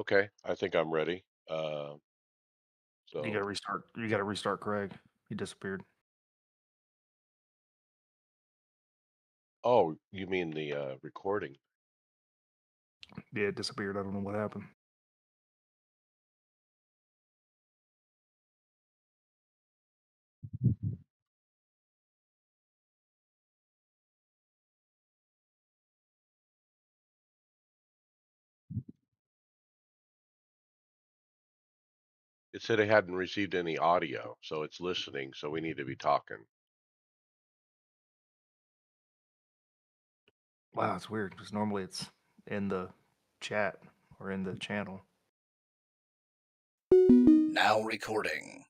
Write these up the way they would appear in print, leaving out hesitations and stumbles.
Okay, I think I'm ready. You gotta So, restart. You gotta restart Craig. He disappeared. oh, you mean the recording? Yeah, it disappeared. I don't know what happened. It said it hadn't received any audio, so it's listening, so we need to be talking. Wow, it's weird because normally it's in the chat or in the channel. Now recording.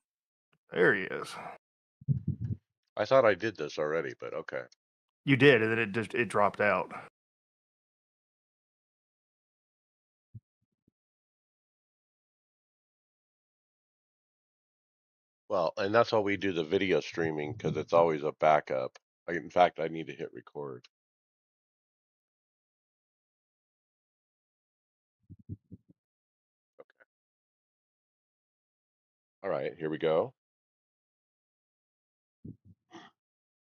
There he is. I thought I did this already, but okay. You did, and then it dropped out. Well, and that's why we do the video streaming because it's always a backup. In fact, I need to hit record. All right, here we go.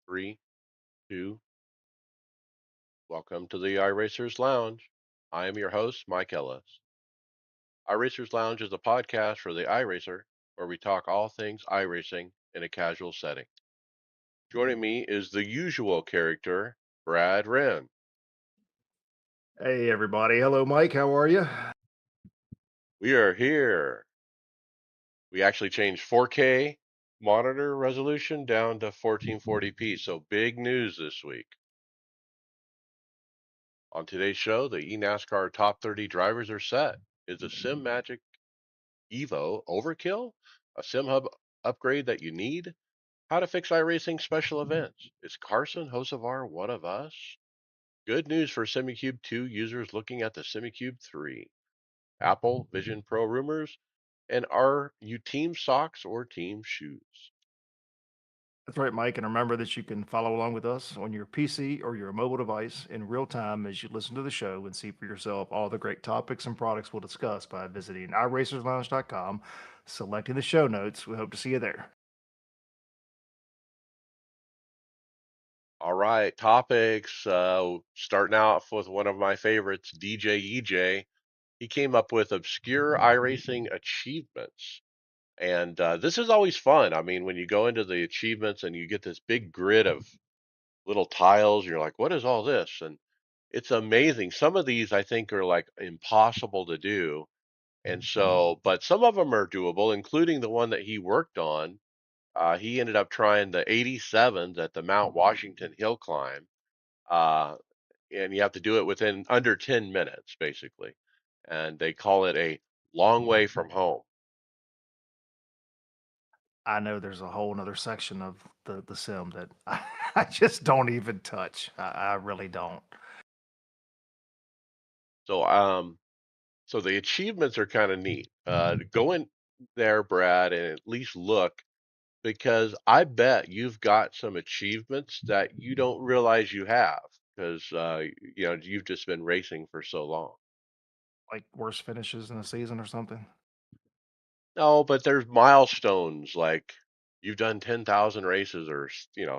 Three, two, welcome to the iRacers Lounge. I am your host, Mike Ellis. iRacers Lounge is a podcast for the iRacer where we talk all things iRacing in a casual setting. Joining me is the usual character, Brad Wren. Hey, everybody. Hello, Mike. How are you? We are here. We actually changed 4K monitor resolution down to 1440p, so big news this week. On today's show, the eNASCAR top 30 drivers are set. Is the Sim Magic Evo overkill? A Sim Hub upgrade that you need? How to fix iRacing special events? Is Carson Hocevar one of us? Good news for SimiCube 2 users looking at the SimiCube 3. Apple Vision Pro rumors, and are you team socks or team shoes? That's right, Mike. And remember that you can follow along with us on your PC or your mobile device in real time as you listen to the show and see for yourself all the great topics and products we'll discuss by visiting iRacersLounge.com, selecting the show notes. We hope to see you there. All right, topics. Starting out with one of my favorites, DJ EJ. He came up with obscure iRacing achievements. And this is always fun. I mean, when you go into the achievements and you get this big grid of little tiles, you're like, what is all this? And it's amazing. Some of these I think are like impossible to do. And so, but some of them are doable, including the one that he worked on. He ended up trying the 87s at the Mount Washington Hill Climb. Uh, and you have to do it within under 10 minutes, basically. And they call it a long way from home. I know there's a whole nother section of the sim that I just don't even touch. I really don't. So, so the achievements are kind of neat. Go in there, Brad, and at least look because I bet you've got some achievements that you don't realize you have because you've just been racing for so long. Like worst finishes in a season or something. No, but there's milestones like you've done 10,000 races or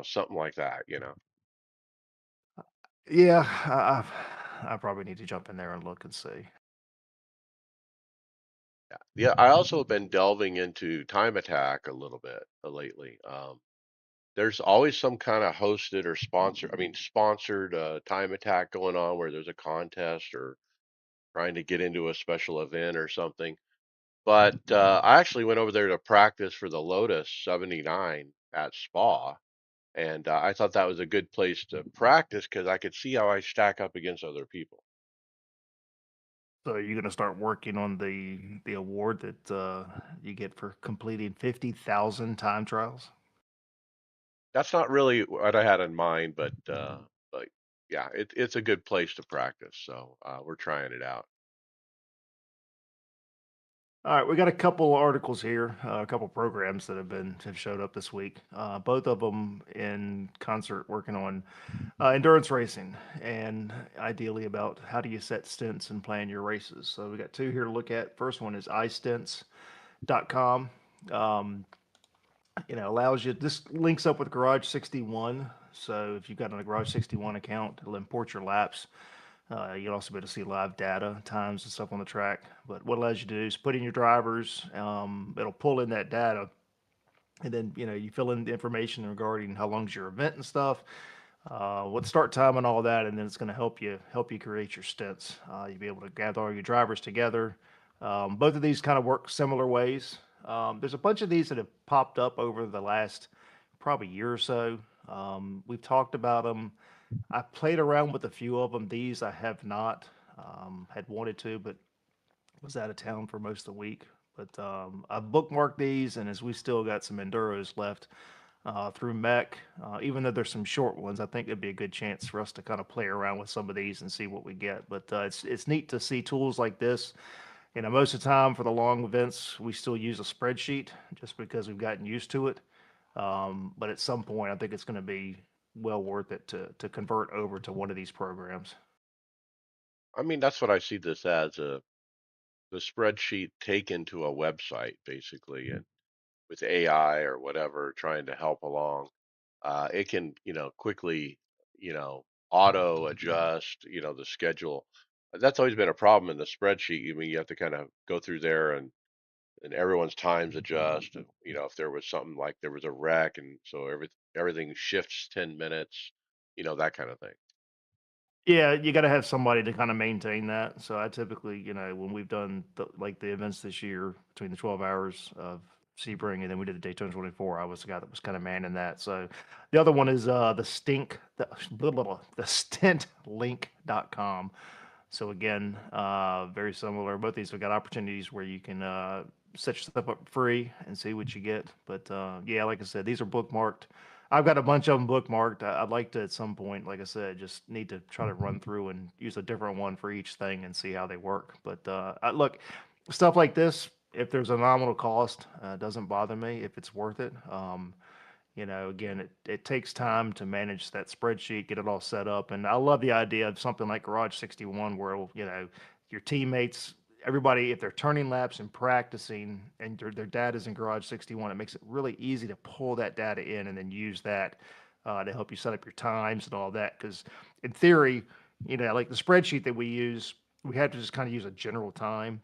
something like that. Yeah, I probably need to jump in there and look and see. Yeah. Yeah, I also have been delving into Time Attack a little bit lately. There's always some kind of hosted or sponsored Time Attack going on where there's a contest or trying to get into a special event or something. But I actually went over there to practice for the Lotus 79 at Spa, and I thought that was a good place to practice because I could see how I stack up against other people. So you're gonna start working on the award that you get for completing 50,000 time trials. That's not really what I had in mind, but yeah, it's a good place to practice. So we're trying it out. All right, we got a couple articles here, a couple programs that have showed up this week. Both of them in concert working on endurance racing and ideally about how do you set stints and plan your races. So we got two here to look at. First one is istints.com. Um, allows you, this links up with Garage 61. So if you've got a Garage 61 account, it'll import your laps. You'll also be able to see live data, times and stuff on the track. But what it allows you to do is put in your drivers. It'll pull in that data, and then you fill in the information regarding how long's your event and stuff, what start time and all that, and then it's going to help you create your stints. You'll be able to gather all your drivers together. Both of these kind of work similar ways. There's a bunch of these that have popped up over the last probably year or so. We've talked about them. I played around with a few of them. These I have not had wanted to, but was out of town for most of the week. But I've bookmarked these, and as we still got some enduros left through Mech, even though there's some short ones, I think it'd be a good chance for us to kind of play around with some of these and see what we get. But it's neat to see tools like this. Most of the time for the long events, we still use a spreadsheet just because we've gotten used to it. But at some point, I think it's going to be well worth it to convert over to one of these programs. I mean, that's what I see this as the spreadsheet taken to a website, basically, and with AI or whatever trying to help along, it can, quickly, auto adjust, the schedule. That's always been a problem in the spreadsheet. I mean, you have to kind of go through there and everyone's times adjust. And, if there was something like there was a wreck, and so everything shifts 10 minutes, that kind of thing. Yeah, you got to have somebody to kind of maintain that. So I typically, when we've done the events this year between the 12 hours of Sebring and then we did the Daytona 24, I was the guy that was kind of manning that. So the other one is the stintlink.com. So again, very similar. Both these have got opportunities where you can set your stuff up free and see what you get. But yeah, like I said, these are bookmarked. I've got a bunch of them bookmarked. I'd like to at some point, like I said, just need to try to run through and use a different one for each thing and see how they work. But look, stuff like this, if there's a nominal cost, doesn't bother me if it's worth it. Again, it takes time to manage that spreadsheet, get it all set up. And I love the idea of something like Garage 61 where, your teammates, everybody, if they're turning laps and practicing and their data's in Garage 61, it makes it really easy to pull that data in and then use that to help you set up your times and all that. Because in theory, like the spreadsheet that we use, we have to just kind of use a general time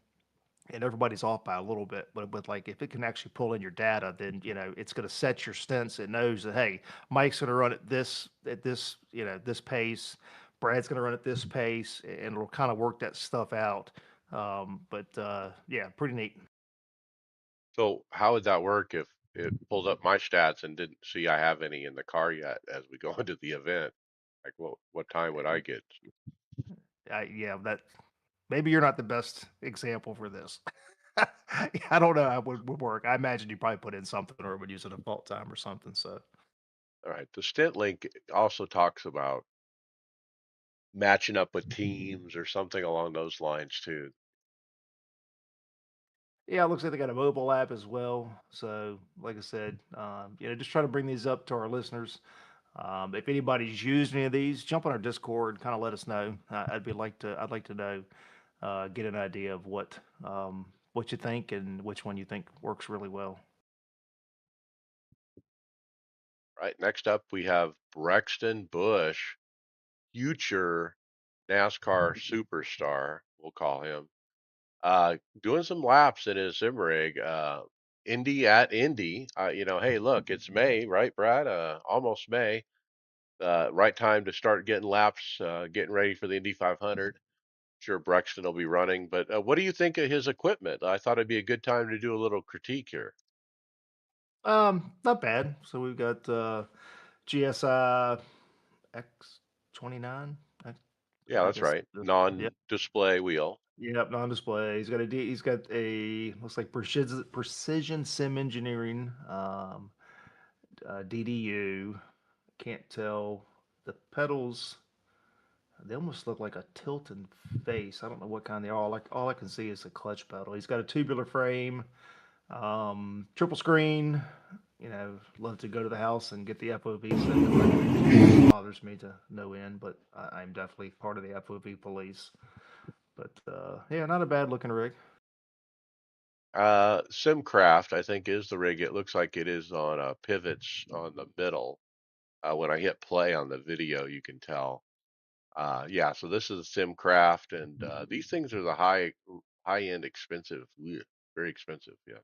and everybody's off by a little bit. But like if it can actually pull in your data, then it's going to set your stints. It knows that hey, Mike's going to run at this this pace. Brad's going to run at this pace, and it'll kind of work that stuff out. But yeah, pretty neat. So how would that work if it pulled up my stats and didn't see I have any in the car yet as we go into the event? Like what time would I get? Yeah, that maybe you're not the best example for this. I don't know how it would work. I imagine you probably put in something or it would use a default time or something. So. All right. The stint link also talks about matching up with teams or something along those lines too. Yeah, it looks like they got a mobile app as well. So, like I said, just try to bring these up to our listeners. If anybody's used any of these, jump on our Discord, kind of let us know. I'd like to know, get an idea of what you think and which one you think works really well. Right. Next up, we have Brexton Bush, future NASCAR superstar, we'll call him, doing some laps in his sim rig, Indy at Indy. Hey, look, it's May, right, Brad? Almost May. Right time to start getting laps, getting ready for the Indy 500. Sure, Brexton will be running, but what do you think of his equipment? I thought it'd be a good time to do a little critique here. Not bad. So we've got GSI X29. Yeah, I that's guess. right. Yep. Non-display wheel. Yep, non-display. He's got a looks like precision sim engineering. DDU. Can't tell the pedals. They almost look like a tilting face. I don't know what kind they are. All I can see is a clutch pedal. He's got a tubular frame, triple screen. Love to go to the house and get the FOV set correctly. It bothers me to no end, but I'm definitely part of the FOV police. But yeah, not a bad looking rig. Simcraft, I think, is the rig. It looks like it is on pivots on the middle. When I hit play on the video, you can tell. Yeah, so this is Simcraft, and these things are the high end expensive, very expensive, yes,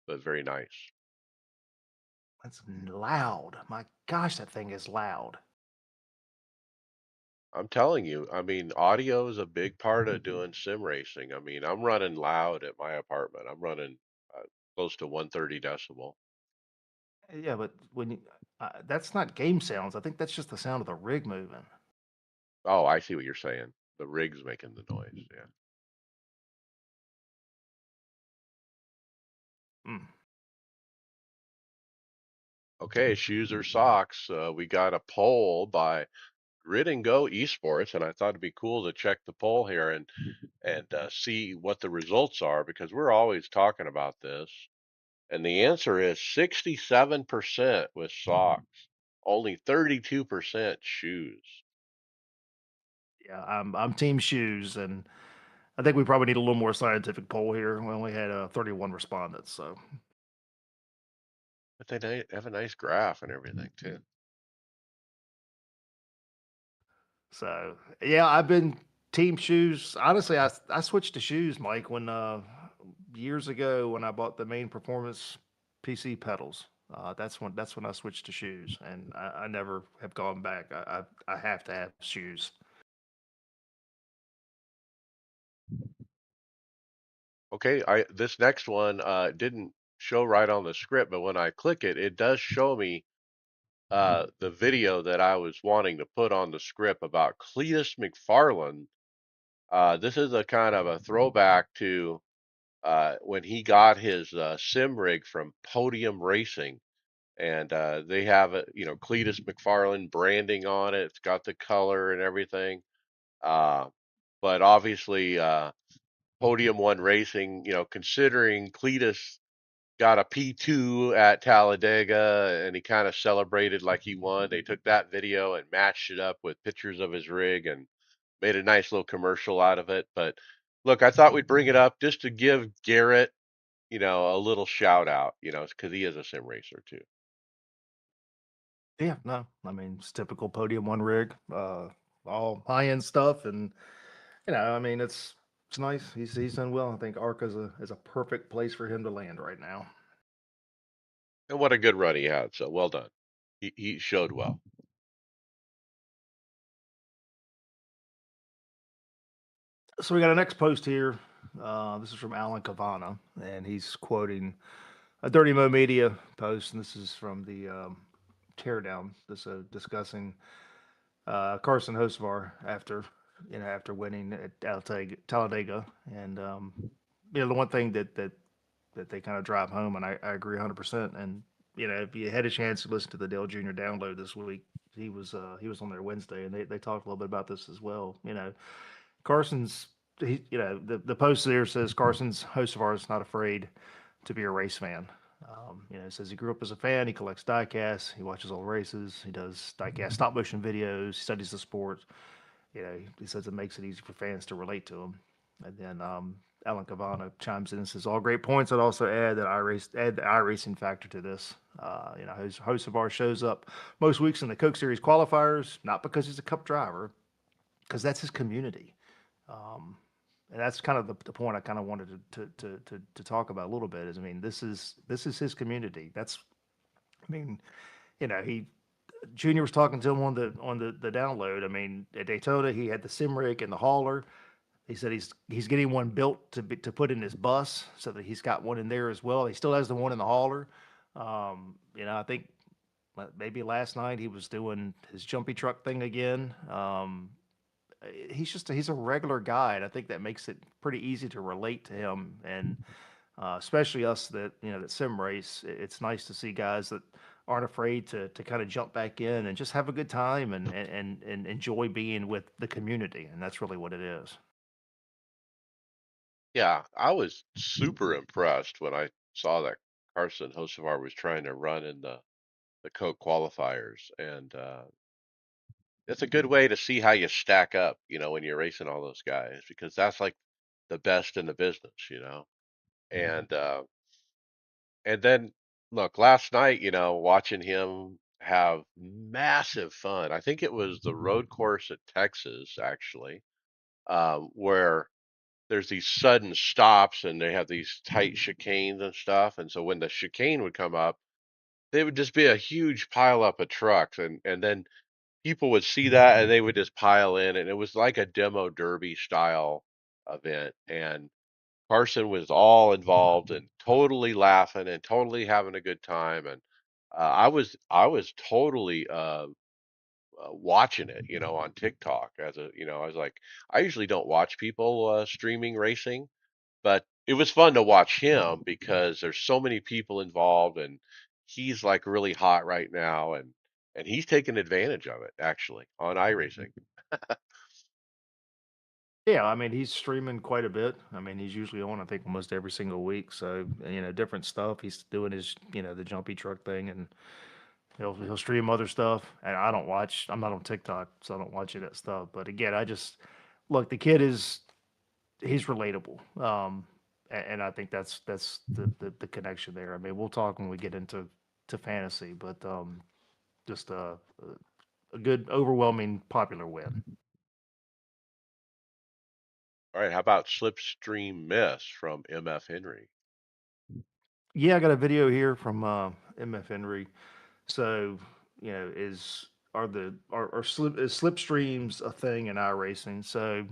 but very nice. That's loud. My gosh, that thing is loud. I'm telling you, I mean, audio is a big part of doing sim racing. I mean, I'm running loud at my apartment. I'm running close to 130 decibel. Yeah, but that's not game sounds. I think that's just the sound of the rig moving. Oh, I see what you're saying. The rig's making the noise. Yeah. Mm. Okay, shoes or socks. We got a poll by Grid and Go Esports, and I thought it'd be cool to check the poll here and see what the results are because we're always talking about this. And the answer is 67% with socks, only 32% shoes. Yeah, I'm team shoes, and I think we probably need a little more scientific poll here. We only had 31 respondents, But they have a nice graph and everything too. so yeah, I've been team shoes. Honestly, I switched to shoes, Mike, when years ago when I bought the main performance PC pedals. That's when I switched to shoes, and I never have gone back. I have to have shoes. Okay, I this next one didn't show right on the script, but when I click it, it does show me the video that I was wanting to put on the script about Cletus McFarland. This is a kind of a throwback to when he got his sim rig from Podium Racing, and they have Cletus McFarland branding on it. It's got the color and everything. Uh, but obviously, Podium One Racing, considering Cletus got a P2 at Talladega and he kind of celebrated like he won. They took that video and matched it up with pictures of his rig and made a nice little commercial out of it. But look, I thought we'd bring it up just to give Garrett, a little shout out, because he is a sim racer too. Yeah, no, I mean it's typical Podium One rig, all high end stuff, and I mean it's nice. He's done well. I think Arca is a perfect place for him to land right now. And what a good run he had. So well done. He showed well. So we got a next post here. This is from Alan Cavana, and he's quoting a Dirty Mo Media post, and this is from the teardown. This discussing Carson Hocevar after winning at Talladega, and the one thing that they kind of drive home, and I agree 100%. And if you had a chance to listen to the Dale Jr. download this week, he was on there Wednesday, and they talked a little bit about this as well. Carson's the post there says Carson's Hocevar is not afraid to be a race fan. It says he grew up as a fan. He collects diecasts. He watches old races. He does diecast stop motion videos. He studies the sport. He says it makes it easy for fans to relate to him. And then Alan Cavana chimes in and says, "All great points. I'd also add the iRacing factor to this. Hocevar shows up most weeks in the Coke Series qualifiers, not because he's a Cup driver, because that's his community." And that's kind of the point I kind of wanted to talk about a little bit. Is I mean, this is his community. I mean, he Junior was talking to him on the download. I mean, at Daytona, he had the sim rig and the hauler. He said he's getting one built to put in his bus, so that he's got one in there as well. He still has the one in the hauler. I think maybe last night he was doing his jumpy truck thing again. He's a regular guy, and I think that makes it pretty easy to relate to him, and especially us that that sim race. It's nice to see guys that aren't afraid to kind of jump back in and just have a good time and enjoy being with the community. And that's really what it is. Yeah, I was super impressed when I saw that Carson Hocevar was trying to run in the Coke qualifiers, and it's a good way to see how you stack up, when you're racing all those guys, because that's like the best in the business, and and then look, last night, watching him have massive fun. I think it was the road course at Texas, actually, where there's these sudden stops and they have these tight chicanes and stuff. And so when the chicane would come up, they would just be a huge pile up of trucks, and then people would see that and they would just pile in, and it was like a demo derby style event. And Carson was all involved and totally laughing and totally having a good time. And I was totally watching it, on TikTok I was like, I usually don't watch people streaming racing, but it was fun to watch him because there's so many people involved, and he's like really hot right now, and he's taking advantage of it actually on iRacing. Yeah, I mean, he's streaming quite a bit. I mean, he's usually on, I think, almost every single week. So, different stuff. He's doing his, the jumpy truck thing, and he'll stream other stuff. And I don't watch. I'm not on TikTok, so I don't watch any of that stuff. But again, I just look. The kid is he's relatable. And I think that's the connection there. I mean, we'll talk when we get into to fantasy, but just a good, overwhelming, popular win. All right, how about Slipstream Miss from MF Henry? Yeah, I got a video here from MF Henry. So, is are the are is slipstreams a thing in iRacing? So,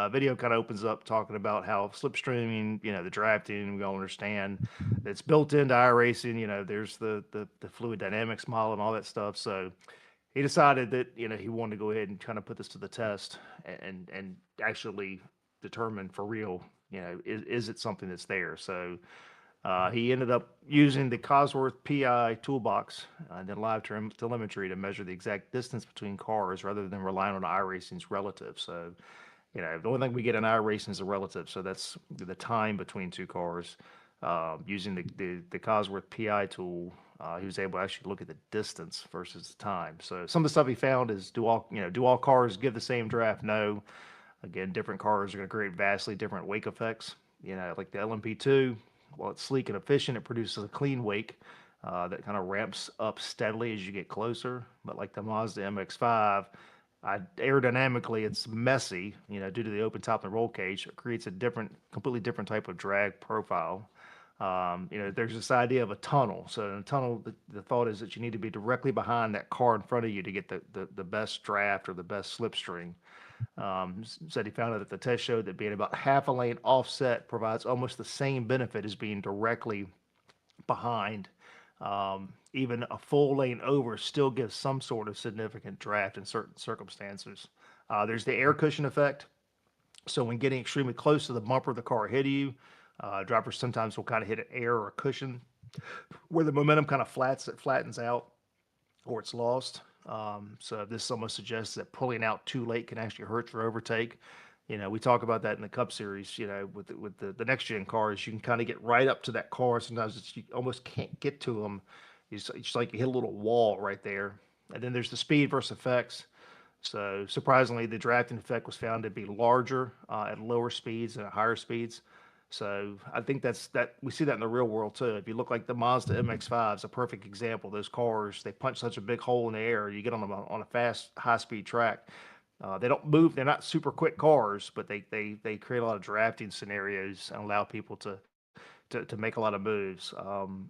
video kind of opens up talking about how slipstreaming, the drafting, we all understand it's built into iRacing. There's the fluid dynamics model and all that stuff. So, he decided that he wanted to go ahead and kind of put this to the test and actually determine for real, is it something that's there? So he ended up using the Cosworth PI toolbox and then live telemetry to measure the exact distance between cars rather than relying on iRacing's relative. So, the only thing we get in iRacing is a relative. So that's the time between two cars. Using the Cosworth PI tool, he was able to actually look at the distance versus the time. So some of the stuff he found is do all cars give the same draft? No. Again, different cars are going to create vastly different wake effects. Like the LMP2, while it's sleek and efficient, it produces a clean wake that kind of ramps up steadily as you get closer. But like the Mazda MX-5, aerodynamically, it's messy, due to the open top and roll cage. It creates a completely different type of drag profile. There's this idea of a tunnel. So in a tunnel, the thought is that you need to be directly behind that car in front of you to get the best draft or the best slipstream. Said he found out that the test showed that being about half a lane offset provides almost the same benefit as being directly behind. Even a full lane over still gives some sort of significant draft in certain circumstances. There's the air cushion effect. So when getting extremely close to the bumper of the car ahead of you, drivers sometimes will kind of hit an air or a cushion where the momentum kind of flattens out or it's lost. So this almost suggests that pulling out too late can actually hurt your overtake. We talk about that in the Cup Series. With the next gen cars, you can kind of get right up to that car. Sometimes you almost can't get to them. It's like you hit a little wall right there. And then there's the speed versus effects. So surprisingly, the drafting effect was found to be larger at lower speeds and at higher speeds. So I think that we see that in the real world too. If you look like the Mazda MX-5 is a perfect example. Those cars, they punch such a big hole in the air. You get on them on a fast, high-speed track. They don't move. They're not super quick cars, but they create a lot of drafting scenarios and allow people to make a lot of moves.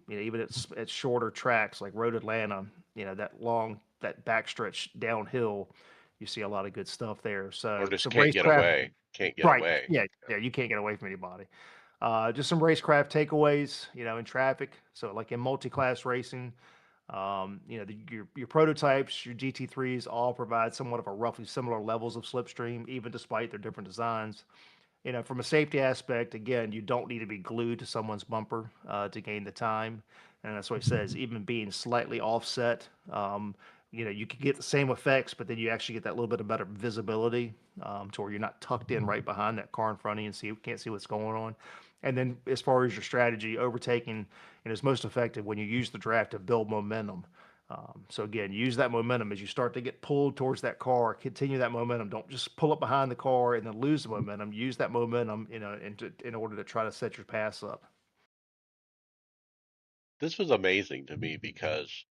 Even at shorter tracks like Road Atlanta, that backstretch downhill, you see a lot of good stuff there. Or So just some can't get racecraft, away. Can't get right? away. Yeah, yeah, you can't get away from anybody. Just some racecraft takeaways, in traffic. So like in multi-class racing, your prototypes, your GT3s all provide somewhat of a roughly similar levels of slipstream, even despite their different designs. From a safety aspect, again, you don't need to be glued to someone's bumper to gain the time. And that's what he says, even being slightly offset, you can get the same effects, but then you actually get that little bit of better visibility, to where you're not tucked in right behind that car in front of you and can't see what's going on. And then as far as your strategy, overtaking, is most effective when you use the draft to build momentum. So again, use that momentum as you start to get pulled towards that car. Continue that momentum. Don't just pull up behind the car and then lose the momentum. Use that momentum, in order to try to set your pass up. This was amazing to me because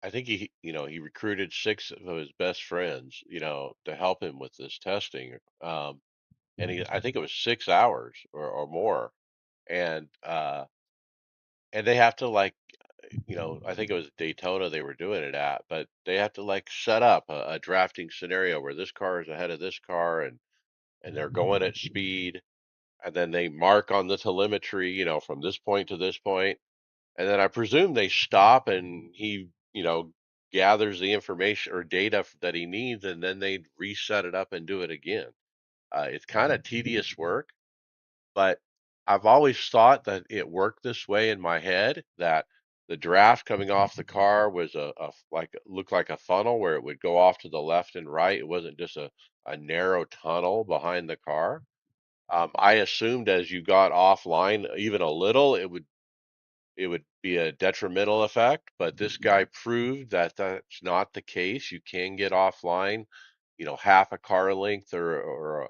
I think he recruited six of his best friends, to help him with this testing. And I think it was 6 hours or more. And, and they have to like, I think it was Daytona they were doing it at, but they have to like set up a drafting scenario where this car is ahead of this car and they're going at speed. And then they mark on the telemetry, from this point to this point. And then I presume they stop and he, gathers the information or data that he needs, and then they reset it up and do it again. It's kind of tedious work, but I've always thought that it worked this way in my head, that the draft coming off the car was like looked like a funnel where it would go off to the left and right. It wasn't just a narrow tunnel behind the car. I assumed as you got offline even a little, it would be a detrimental effect, but this guy proved that that's not the case. You can get offline, half a car length or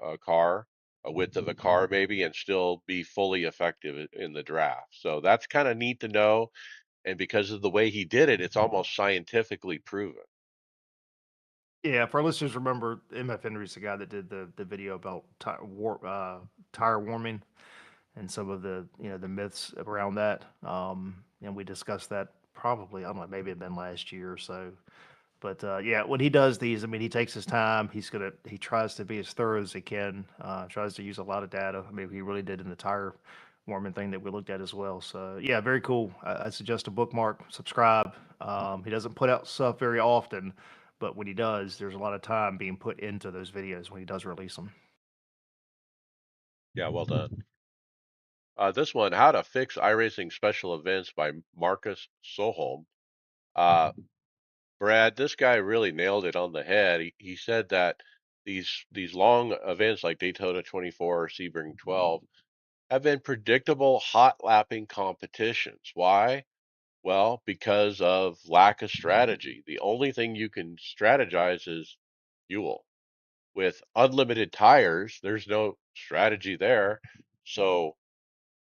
a width of a car maybe, and still be fully effective in the draft. So that's kind of neat to know. And because of the way he did it, it's almost scientifically proven. Yeah, for our listeners, remember MF Henry's the guy that did the video about tire warming and some of the myths around that. And we discussed that probably, I don't know, maybe it had been last year or so. But yeah, when he does these, I mean, he takes his time. He tries to be as thorough as he can. Tries to use a lot of data. I mean, he really did in the tire warming thing that we looked at as well. So yeah, very cool. I suggest a bookmark, subscribe. He doesn't put out stuff very often, but when he does, there's a lot of time being put into those videos when he does release them. Yeah, well done. This one, How to Fix iRacing Special Events by Marcus Soholm. Uh, Brad, this guy really nailed it on the head. He said that these long events like Daytona 24 or Sebring 12 have been predictable hot lapping competitions. Why? Well, because of lack of strategy. The only thing you can strategize is fuel. With unlimited tires, there's no strategy there. So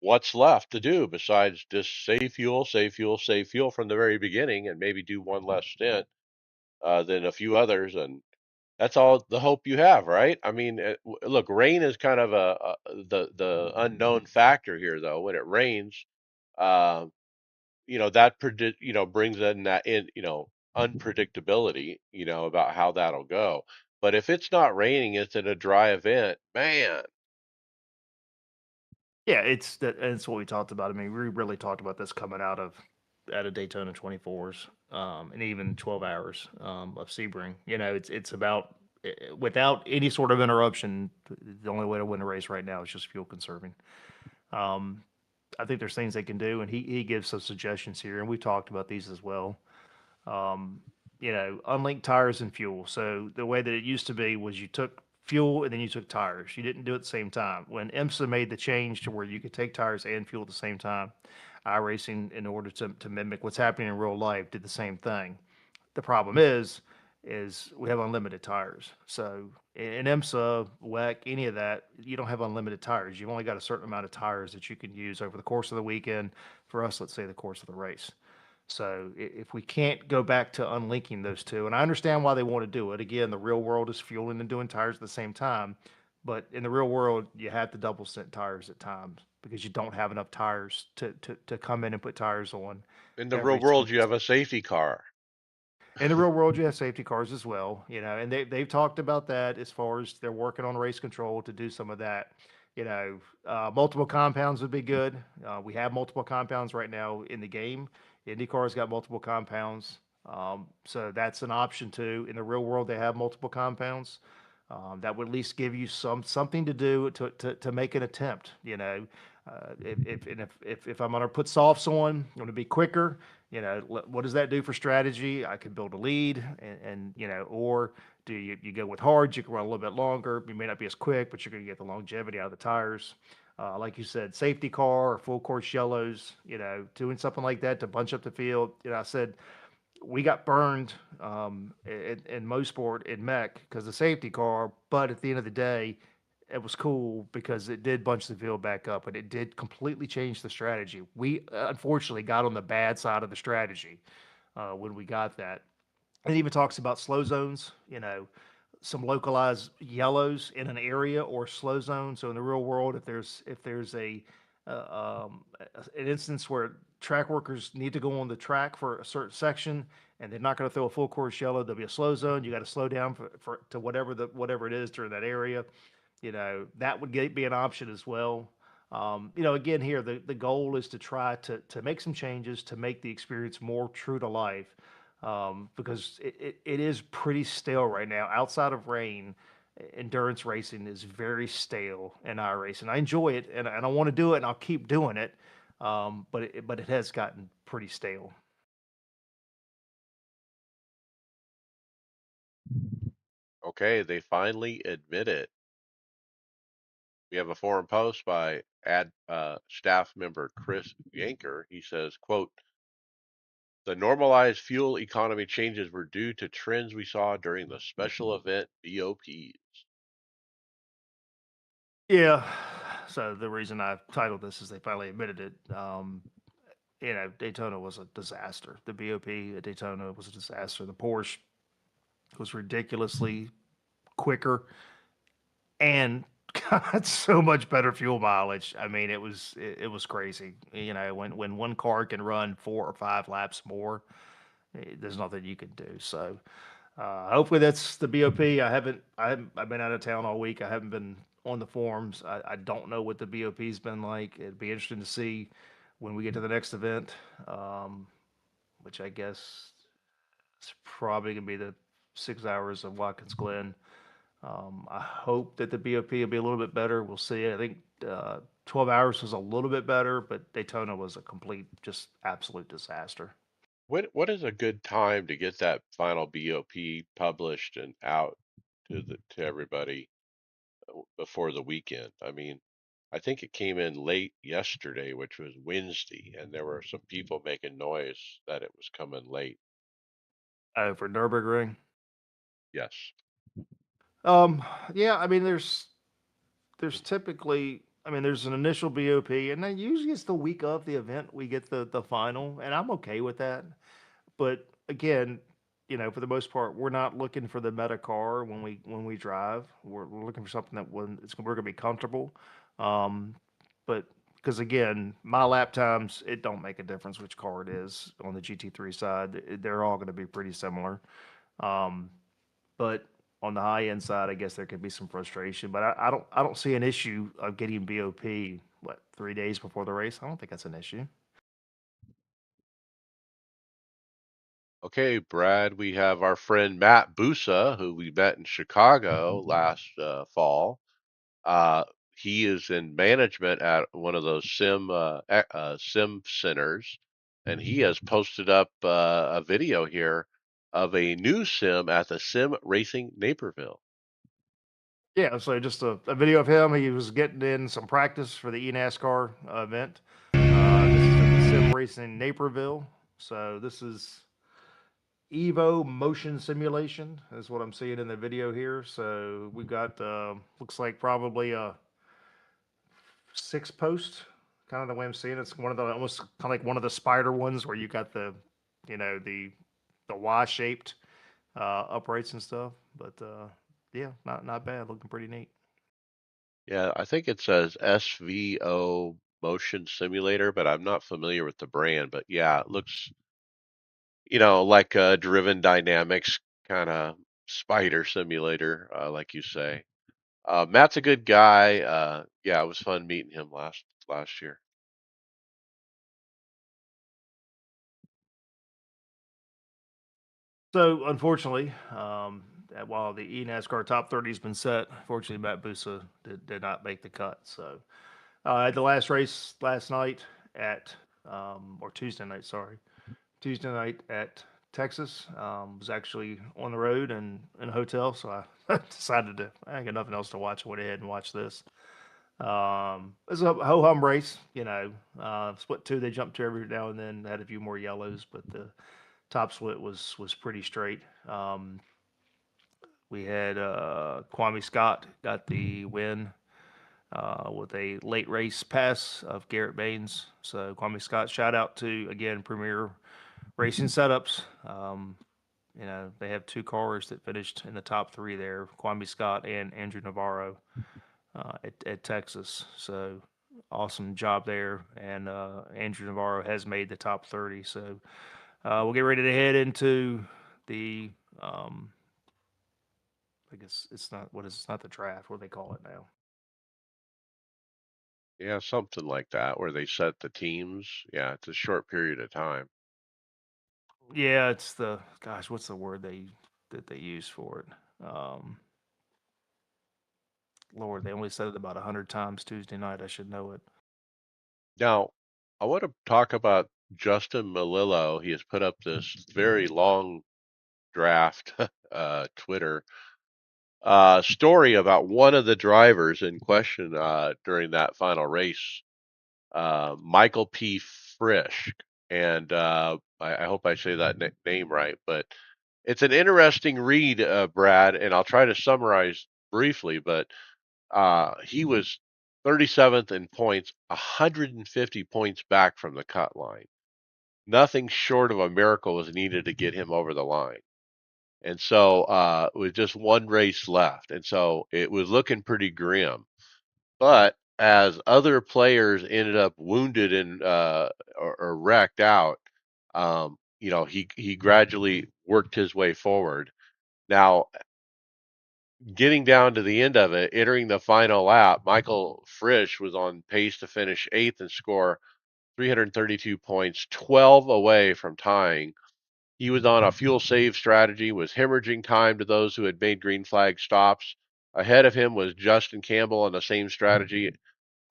what's left to do besides just save fuel, save fuel, save fuel from the very beginning and maybe do one less stint than a few others, and that's all the hope you have, right? I mean, look, rain is kind of the unknown factor here, though. When it rains, uh, that brings in unpredictability, about how that'll go. But if it's not raining, it's in a dry event, man. Yeah, it's what we talked about. I mean, we really talked about this coming out of Daytona 24s, and even 12 hours of Sebring. It's about without any sort of interruption. The only way to win a race right now is just fuel conserving. Um, I think there's things they can do, and he gives some suggestions here, and we talked about these as well. um, unlinked tires and fuel. So the way that it used to be was you took fuel and then you took tires. You didn't do it at the same time. When IMSA made the change to where you could take tires and fuel at the same time, iRacing, in order to mimic what's happening in real life, did the same thing. The problem is we have unlimited tires. So in IMSA, WEC, any of that, you don't have unlimited tires. You've only got a certain amount of tires that you can use over the course of the weekend. For us, let's say the course of the race. So if we can't go back to unlinking those two, and I understand why they want to do it. Again, the real world is fueling and doing tires at the same time. But in the real world, you have to double cent tires at times because you don't have enough tires to come in and put tires on In the real every world, you single. have a safety car. In the real world, you have safety cars as well, and they've talked about that as far as they're working on race control to do some of that. Multiple compounds would be good. We have multiple compounds right now in the game. IndyCar's got multiple compounds, so that's an option too. In the real world, they have multiple compounds. That would at least give you something to do to make an attempt. If I'm going to put softs on, I'm going to be quicker. What does that do for strategy? I could build a lead, and or do you go with hards? You can run a little bit longer. You may not be as quick, but you're going to get the longevity out of the tires. Like you said, safety car or full course yellows. Doing something like that to bunch up the field. I said we got burned in Mosport in Mech because the safety car, but at the end of the day, it was cool because it did bunch the field back up and it did completely change the strategy. We unfortunately got on the bad side of the strategy when we got that. It even talks about slow zones, some localized yellows in an area or slow zone. So in the real world, if there's an instance where track workers need to go on the track for a certain section and they're not going to throw a full course yellow, there'll be a slow zone. You got to slow down for to whatever it is during that area. That would be an option as well. Again, here the goal is to try to make some changes to make the experience more true to life, because it is pretty stale right now. Outside of rain, endurance racing is very stale in iRacing. I enjoy it and I want to do it and I'll keep doing it, but it has gotten pretty stale. Okay, they finally admit it. We have a forum post by staff member Chris Yanker. He says, quote, the normalized fuel economy changes were due to trends we saw during the special event BOPs. Yeah. So the reason I titled this is they finally admitted it. Daytona was a disaster. The BOP at Daytona was a disaster. The Porsche was ridiculously quicker and got so much better fuel mileage. I mean, it was crazy. When one car can run 4 or 5 laps more, there's nothing you can do. So hopefully that's the BOP. I've been out of town all week. I haven't been on the forums. I don't know what the BOP's been like. It'd be interesting to see when we get to the next event, which I guess is probably gonna be the 6 hours of Watkins Glen. I hope that the BOP will be a little bit better. We'll see. I think 12 hours was a little bit better, but Daytona was a complete, just absolute disaster. What is a good time to get that final BOP published and out to everybody before the weekend? I mean, I think it came in late yesterday, which was Wednesday, and there were some people making noise that it was coming late. For Nürburgring. Yes. Um, yeah, I mean, there's typically, I mean, there's an initial BOP, and then usually it's the week of the event we get the final, and I'm okay with that. But again, for the most part, we're not looking for the meta car when we drive. We're looking for something that we're gonna be comfortable. Um, but because again, my lap times, it don't make a difference which car it is on the GT3 side. They're all going to be pretty similar. Um, but on the high end side, I guess there could be some frustration. But I don't see an issue of getting BOP 3 days before the race. I don't think that's an issue. Okay, Brad, we have our friend Matt Busa, who we met in Chicago last fall. Uh, he is in management at one of those sim centers, and he has posted up a video here of a new sim at the Sim Racing Naperville. Yeah, so just a video of him. He was getting in some practice for the eNASCAR event. This is at the Sim Racing Naperville. So this is Evo motion simulation is what I'm seeing in the video here. So we've got looks like probably a 6 post, kind of the way I'm seeing it. It's one of the almost kind of like one of the spider ones where you got the Y shaped uprights and stuff. But yeah, not bad. Looking pretty neat. Yeah, I think it says SVO Motion Simulator, but I'm not familiar with the brand. But yeah, it looks, like a Driven Dynamics kind of spider simulator, like you say. Matt's a good guy. Yeah, it was fun meeting him last year. So unfortunately, while the eNASCAR top 30 has been set, unfortunately Matt Busa did not make the cut. So I had the last race last night at, or Tuesday night, sorry. Tuesday night at Texas. Was actually on the road and in a hotel, so I decided to, I ain't got nothing else to watch. I went ahead and watched this. It was a ho hum race, split two. They jumped to every now and then. Had a few more yellows, but the top split was pretty straight. We had Kwame Scott got the win with a late race pass of Garrett Baines. So Kwame Scott, shout out to again Premier Racing Setups. They have two cars that finished in the top three there, Kwame Scott and Andrew Navarro at Texas. So awesome job there. And Andrew Navarro has made the top 30. So we'll get ready to head into the, I guess it's not, what is it's not the draft, what do they call it now? Yeah, something like that, where they set the teams. Yeah, it's a short period of time. Yeah, it's the, gosh, what's the word they use for it? Lord, they only said it about 100 times Tuesday night. I should know it. Now, I want to talk about Justin Melillo. He has put up this very long draft Twitter story about one of the drivers in question during that final race, Michael P. Frisch. And I hope I say that name right, but it's an interesting read, Brad, and I'll try to summarize briefly. But he was 37th in points, 150 points back from the cut line. Nothing short of a miracle was needed to get him over the line. And so with just one race left. And so it was looking pretty grim. But as other players ended up wounded and or wrecked out, he gradually worked his way forward. Now, getting down to the end of it, entering the final lap, Michael Frisch was on pace to finish eighth and score 332 points, 12 away from tying. He was on a fuel save strategy, was hemorrhaging time to those who had made green flag stops. Ahead of him was Justin Campbell on the same strategy.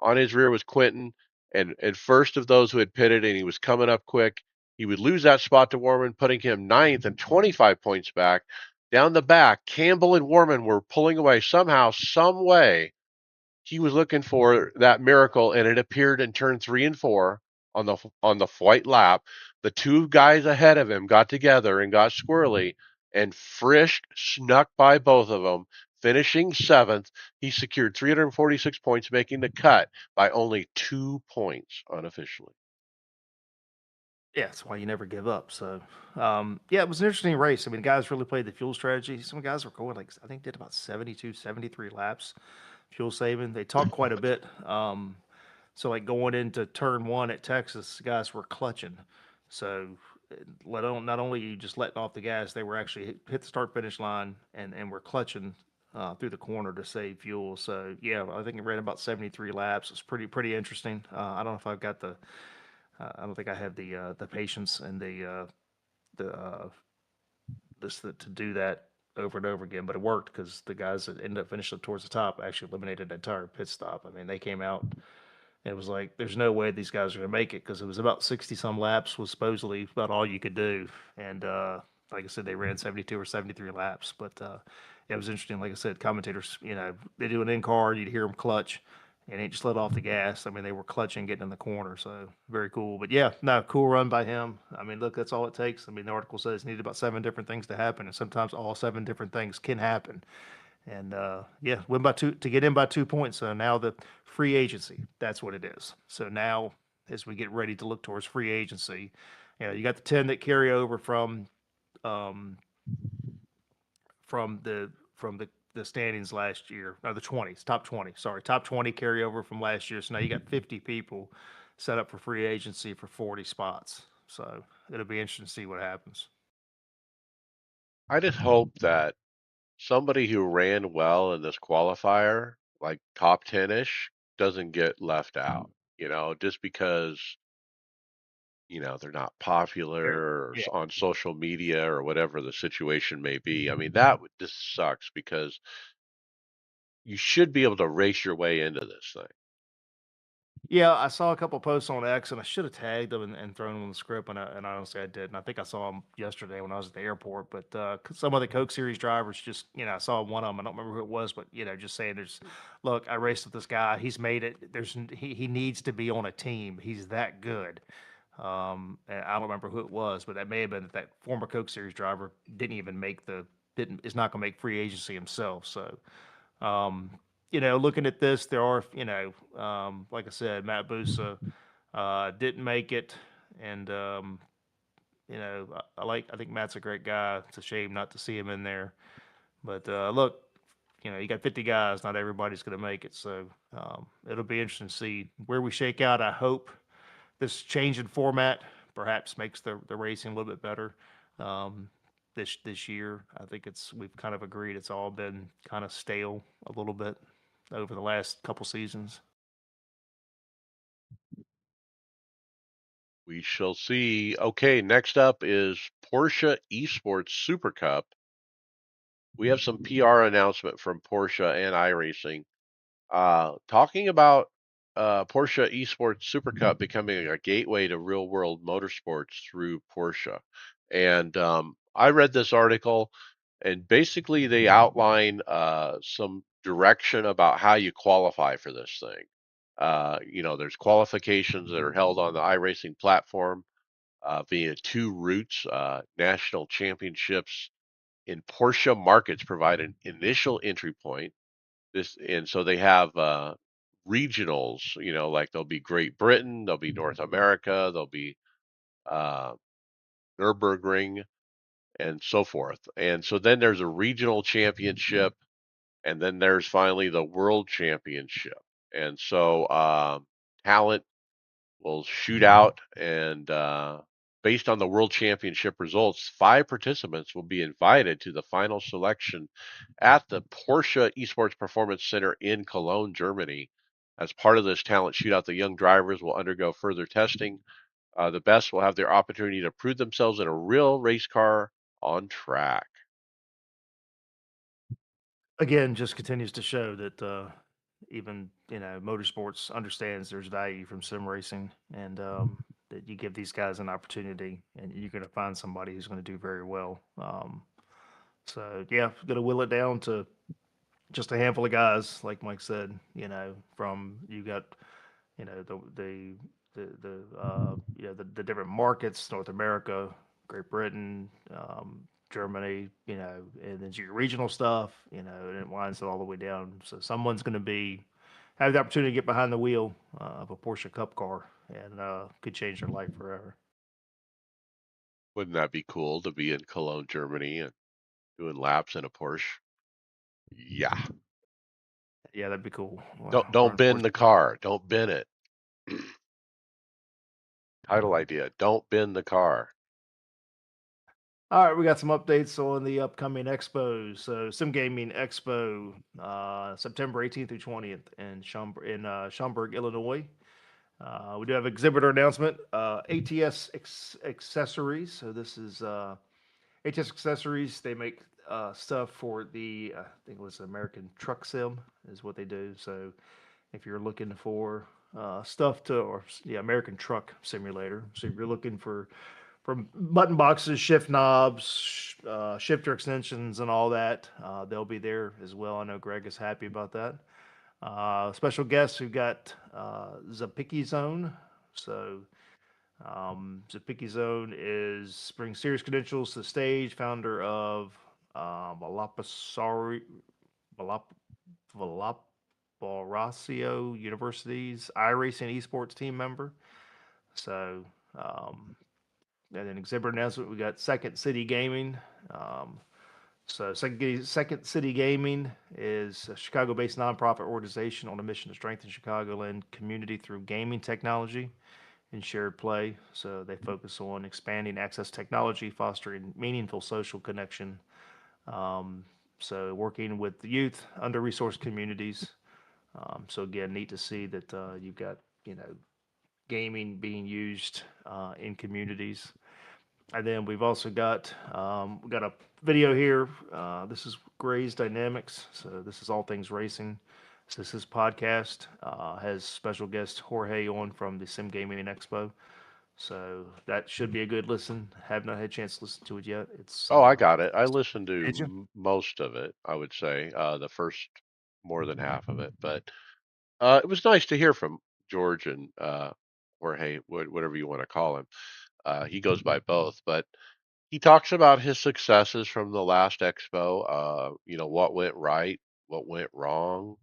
On his rear was Quentin, and first of those who had pitted, and he was coming up quick. He would lose that spot to Warman, putting him ninth and 25 points back. Down the back, Campbell and Warman were pulling away somehow, some way. He was looking for that miracle, and it appeared in turn 3 and 4 on the white lap. The two guys ahead of him got together and got squirrely, and Frisch snuck by both of them, finishing seventh. He secured 346 points, making the cut by only 2 points unofficially. Yeah, that's why you never give up. So, yeah, it was an interesting race. I mean, guys really played the fuel strategy. Some guys were going like, I think did about 72, 73 laps fuel saving. They talked quite a bit. So like going into turn one at Texas, guys were clutching. So not only you just letting off the gas, they were actually hit the start finish line and were clutching through the corner to save fuel. So yeah, I think it ran about 73 laps. It's pretty interesting. I don't know if I've got the I don't think I have the patience and the this to do that over and over again, but it worked because the guys that ended up finishing towards the top actually eliminated the entire pit stop. I mean, they came out. It was like, there's no way these guys are going to make it because it was about 60 some laps was supposedly about all you could do. And like I said, they ran 72 or 73 laps. But it was interesting. Like I said, commentators, they do an in car, you'd hear them clutch and they just let off the gas. I mean, they were clutching, getting in the corner. So very cool. But yeah, no, cool run by him. I mean, look, that's all it takes. I mean, the article says it needed about 7 different things to happen. And sometimes all 7 different things can happen. And yeah, win by two to get in by 2 points. So now the free agency, that's what it is. So now, as we get ready to look towards free agency, you got the 10 that carry over um, from the standings last year, or the 20s, top 20. Sorry, top 20 carry over from last year. So now you got 50 people set up for free agency for 40 spots. So it'll be interesting to see what happens. I just hope that somebody who ran well in this qualifier, like top 10-ish, doesn't get left out, just because they're not popular Sure. or Yeah. on social media or whatever the situation may be. I mean, that just sucks because you should be able to race your way into this thing. Yeah, I saw a couple posts on X, and I should have tagged them and thrown them on the script, and honestly, I didn't. I think I saw them yesterday when I was at the airport. But some of the Coke Series drivers just, I saw one of them. I don't remember who it was, but just saying, look, I raced with this guy. He's made it. He needs to be on a team. He's that good. And I don't remember who it was, but that may have been that former Coke Series driver didn't even make the didn't is not going to make free agency himself. So um, looking at this, there are, like I said, Matt Busa didn't make it, and I think Matt's a great guy. It's a shame not to see him in there, but look, you got 50 guys. Not everybody's going to make it, so it'll be interesting to see where we shake out. I hope this change in format perhaps makes the racing a little bit better. Um, this year, I think we've kind of agreed it's all been kind of stale a little bit over the last couple seasons. We shall see. Okay, next up is Porsche Esports Super Cup. We have some PR announcement from Porsche and iRacing. Talking about Porsche Esports Super Cup becoming a gateway to real world motorsports through Porsche. And I read this article, and basically they outline some direction about how you qualify for this thing. There's qualifications that are held on the iRacing platform via two routes. National championships in Porsche markets provide an initial entry point and so they have regionals, like there'll be Great Britain, there'll be North America, there'll be uh, Nürburgring, and so forth. And so then there's a regional championship, and then there's finally the world championship. And so talent will shoot out, and based on the world championship results, 5 participants will be invited to the final selection at the Porsche Esports Performance Center in Cologne, Germany. As part of this talent shootout, the young drivers will undergo further testing. The best will have their opportunity to prove themselves in a real race car on track. Again, just continues to show that even motorsports understands there's value from sim racing, and that you give these guys an opportunity, and you're going to find somebody who's going to do very well. So yeah, going to will it down to just a handful of guys, like Mike said. From you got the different markets, North America, Great Britain, Germany, and then your regional stuff, and it winds it all the way down. So someone's going to have the opportunity to get behind the wheel of a Porsche Cup car, and could change their life forever. Wouldn't that be cool to be in Cologne, Germany, and doing laps in a Porsche? Yeah. Yeah, that'd be cool. Wow, Don't run bend Porsche. the car. Don't bend it. Title idea. Don't bend the car. All right, we got some updates on the upcoming expos. So, Sim Gaming Expo, September 18th through 20th in Schaumburg, Illinois. We do have exhibitor announcement. Accessories. So this is ATS Accessories. They make stuff for I think it was American Truck Sim is what they do. So if you're looking for American Truck Simulator. So if you're looking for from button boxes, shift knobs, shifter extensions, and all that, they'll be there as well. I know Greg is happy about that. Special guests, we've got Zapicki Zone. So Zapicki Zone brings serious credentials to the stage. Founder of Valapasari, Valap, Valparaiso University's iRacing esports team member. So and then exhibitor announcement, we got Second City Gaming. Um, Second City Gaming is a Chicago-based nonprofit organization on a mission to strengthen Chicagoland community through gaming technology and shared play. So they focus on expanding access technology, fostering meaningful social connection. Um, so working with the youth, under-resourced communities. So again, neat to see that you've got gaming being used in communities. And then we've also got we got a video here. This is Gray's Dynamics. So this is all things racing. So this podcast has special guest Jorge on from the Sim Gaming Expo. So that should be a good listen. Have not had a chance to listen to it yet. It's Oh, I got it. I listened did you? to most of it, I would say, the first more than half of it. But it was nice to hear from George and Jorge, whatever you want to call him. He goes by both, but he talks about his successes from the last expo. What went right, what went wrong.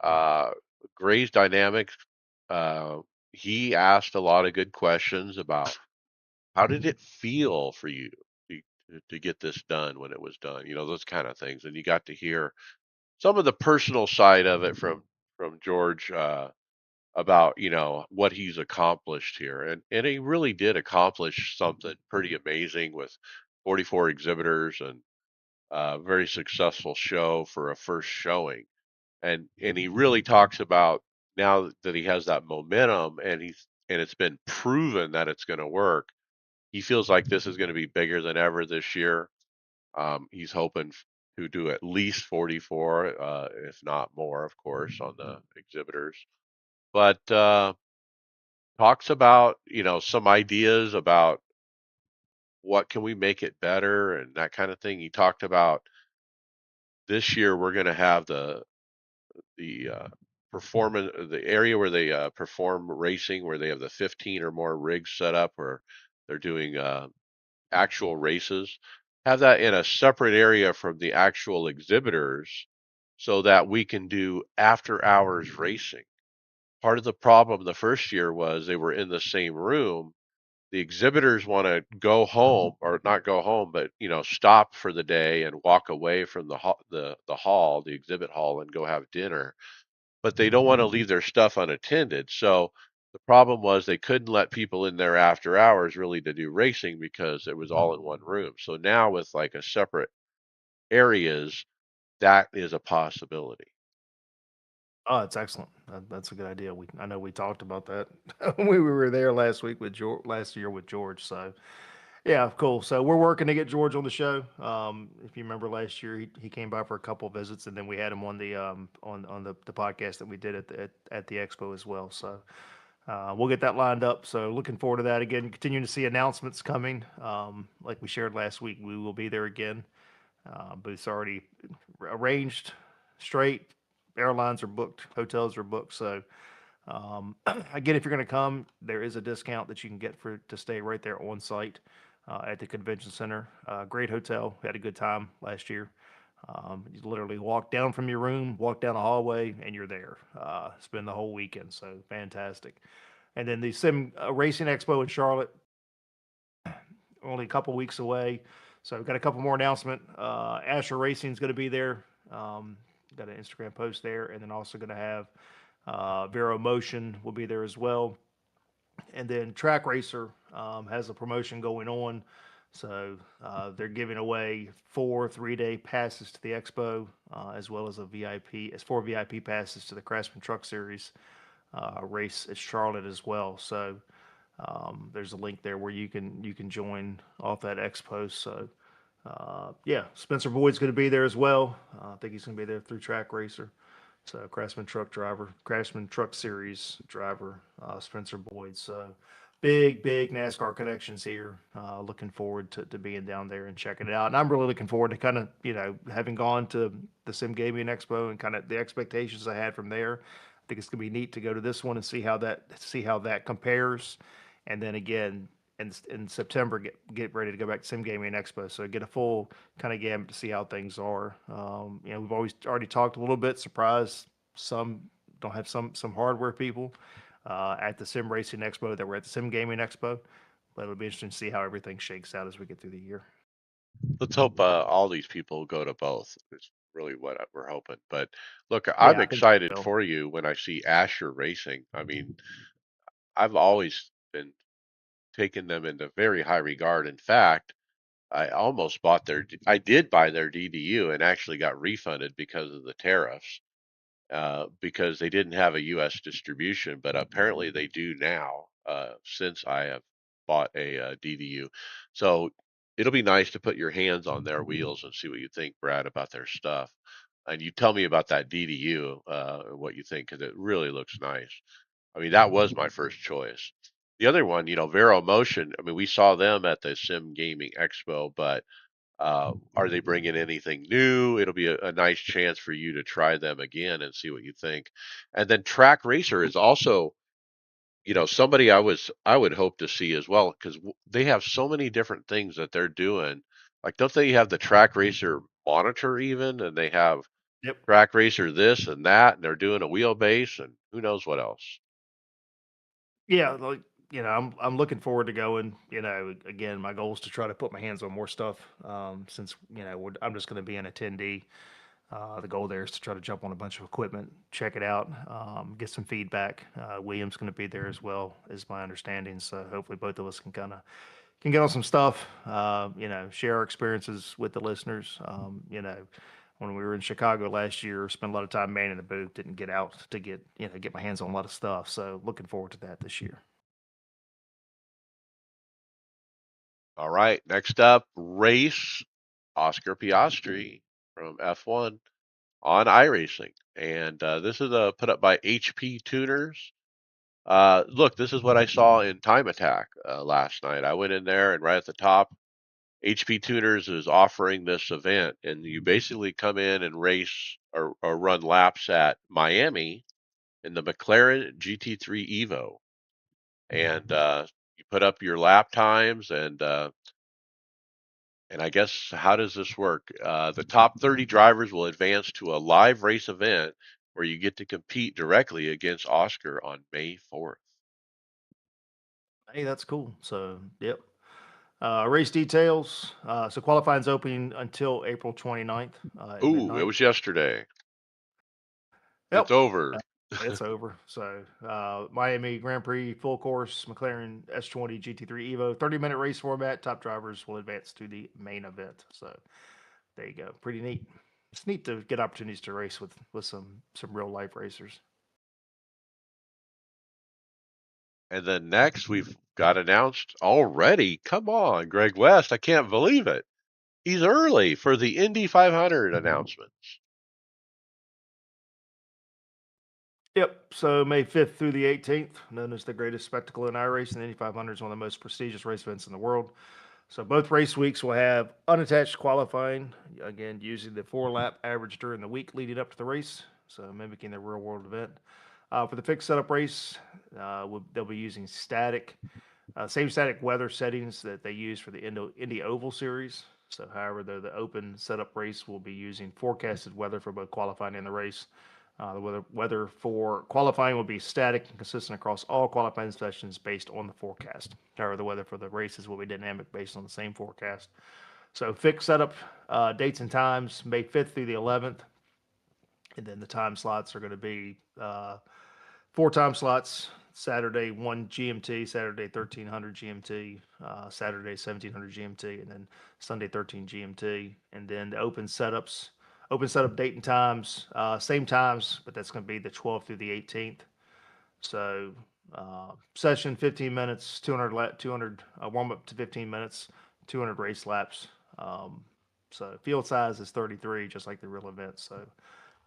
Uh, Gray's dynamics. Uh, he asked a lot of good questions about how did it feel for you to, to get this done when it was done. Those kind of things, and you got to hear some of the personal side of it from George. About what he's accomplished here, and he really did accomplish something pretty amazing with 44 exhibitors and a very successful show for a first showing. And he really talks about now that he has that momentum and it's been proven that it's going to work. He feels like this is going to be bigger than ever this year. He's hoping to do at least 44, if not more, of course, on the exhibitors. But talks about some ideas about what can we make it better and that kind of thing. He talked about this year we're going to have the performance, the area where they perform racing, where they have the 15 or more rigs set up where they're doing actual races, have that in a separate area from the actual exhibitors so that we can do after hours racing. Part of the problem the first year was they were in the same room. The exhibitors want to go home, or not go home, but stop for the day and walk away from the exhibit hall, and go have dinner, but they don't want to leave their stuff unattended. So the problem was they couldn't let people in there after hours really to do racing because it was all in one room. So now with like a separate areas, that is a possibility. Oh, it's excellent. That's a good idea. I know we talked about that when we were there last week with George, last year with George. So yeah, cool. So we're working to get George on the show. If you remember last year, he came by for a couple of visits, and then we had him on the podcast that we did at the expo as well. So we'll get that lined up. So looking forward to that again. Continuing to see announcements coming. Like we shared last week, we will be there again. Booths already arranged, straight. Airlines are booked, hotels are booked. So again, if you're going to come, there is a discount that you can get for to stay right there on site at the convention center. Great hotel. We had a good time last year. You literally walk down from your room, walk down the hallway, and you're there. Spend the whole weekend. So fantastic. And then the Sim Racing Expo in Charlotte, only a couple weeks away. So we've got a couple more announcement. Asher Racing is going to be there. Got an Instagram post there, and then also going to have Vero Motion will be there as well. And then Track Racer has a promotion going on. So they're giving away 4 3-day passes to the expo, as well as as 4 VIP passes to the Craftsman Truck Series race at Charlotte as well. So there's a link there where you can join off that expo. So yeah, Spencer Boyd's going to be there as well. I think he's going to be there through Track Racer. So Craftsman Truck Series driver, Spencer Boyd. So big NASCAR connections here. Looking forward to being down there and checking it out. And I'm really looking forward to kind of, having gone to the Sim Gaming Expo and kind of the expectations I had from there. I think it's gonna be neat to go to this one and see how that compares. And then again, in September, get ready to go back to Sim Gaming Expo. So get a full kind of gamut to see how things are. We've always already talked a little bit. Surprised some don't have some hardware people at the Sim Racing Expo that were at the Sim Gaming Expo. But it'll be interesting to see how everything shakes out as we get through the year. Let's hope all these people go to both. Is really what we're hoping. But look, I'm Yeah, I think excited so. for you when I see Asher Racing. I mean, I've always been taking them into very high regard. In fact, I did buy their DDU and actually got refunded because of the tariffs, because they didn't have a U.S. distribution, but apparently they do now, since I have bought a DDU. So it'll be nice to put your hands on their wheels and see what you think, Brad, about their stuff. And you tell me about that DDU, what you think, because it really looks nice. I mean, that was my first choice. The other one, Vero Motion. I mean, we saw them at the Sim Gaming Expo, but are they bringing anything new? It'll be a nice chance for you to try them again and see what you think. And then Track Racer is also, somebody I would hope to see as well because they have so many different things that they're doing. Like, don't they have the Track Racer monitor even, and they have Yep. Track Racer this and that, and they're doing a wheelbase and who knows what else. Yeah, like I'm looking forward to going. Again, my goal is to try to put my hands on more stuff. Since I'm just going to be an attendee. The goal there is to try to jump on a bunch of equipment, check it out, get some feedback. William's going to be there as well, is my understanding. So hopefully both of us can get on some stuff. Share our experiences with the listeners. When we were in Chicago last year, spent a lot of time manning the booth, didn't get out to get my hands on a lot of stuff. So looking forward to that this year. All right, next up, race Oscar Piastri from F1 on iRacing. And this is put up by HP Tuners. Look, this is what I saw in Time Attack last night. I went in there, and right at the top, HP Tuners is offering this event, and you basically come in and race or run laps at Miami in the McLaren GT3 Evo, and you put up your lap times, and I guess how does this work? The top 30 drivers will advance to a live race event where you get to compete directly against Oscar on May 4th. Hey, that's cool. So, yep. Race details. So qualifying's opening until April 29th at Ooh, it midnight. was yesterday. It's Yep. over. It's over. So, Miami Grand Prix full course, McLaren S20 GT3 Evo, 30-minute race format. Top drivers will advance to the main event. So, there you go. Pretty neat. It's neat to get opportunities to race with some real life racers. And then next, we've got announced already. Come on, Greg West. I can't believe it. He's early for the Indy 500 announcements. Yep. So May 5th through the 18th, known as the greatest spectacle in iRacing, the Indy 500 is one of the most prestigious race events in the world. So both race weeks will have unattached qualifying, again, using the 4 lap average during the week leading up to the race, so mimicking the real world event. For the fixed setup race, they'll be using same static weather settings that they use for the Indy Oval Series. So, however, the open setup race will be using forecasted weather for both qualifying and the race. The weather for qualifying will be static and consistent across all qualifying sessions based on the forecast. However, the weather for the races will be dynamic based on the same forecast. So, fixed setup dates and times May 5th through the 11th. And then the time slots are going to be 4 time slots. Saturday 1 GMT, Saturday 1300 GMT, Saturday 1700 GMT, and then Sunday 13 GMT. And then the open setup date and times, same times, but that's going to be the 12th through the 18th. So session 15 minutes, 200 warm up to 15 minutes, 200 race laps. So field size is 33, just like the real event. So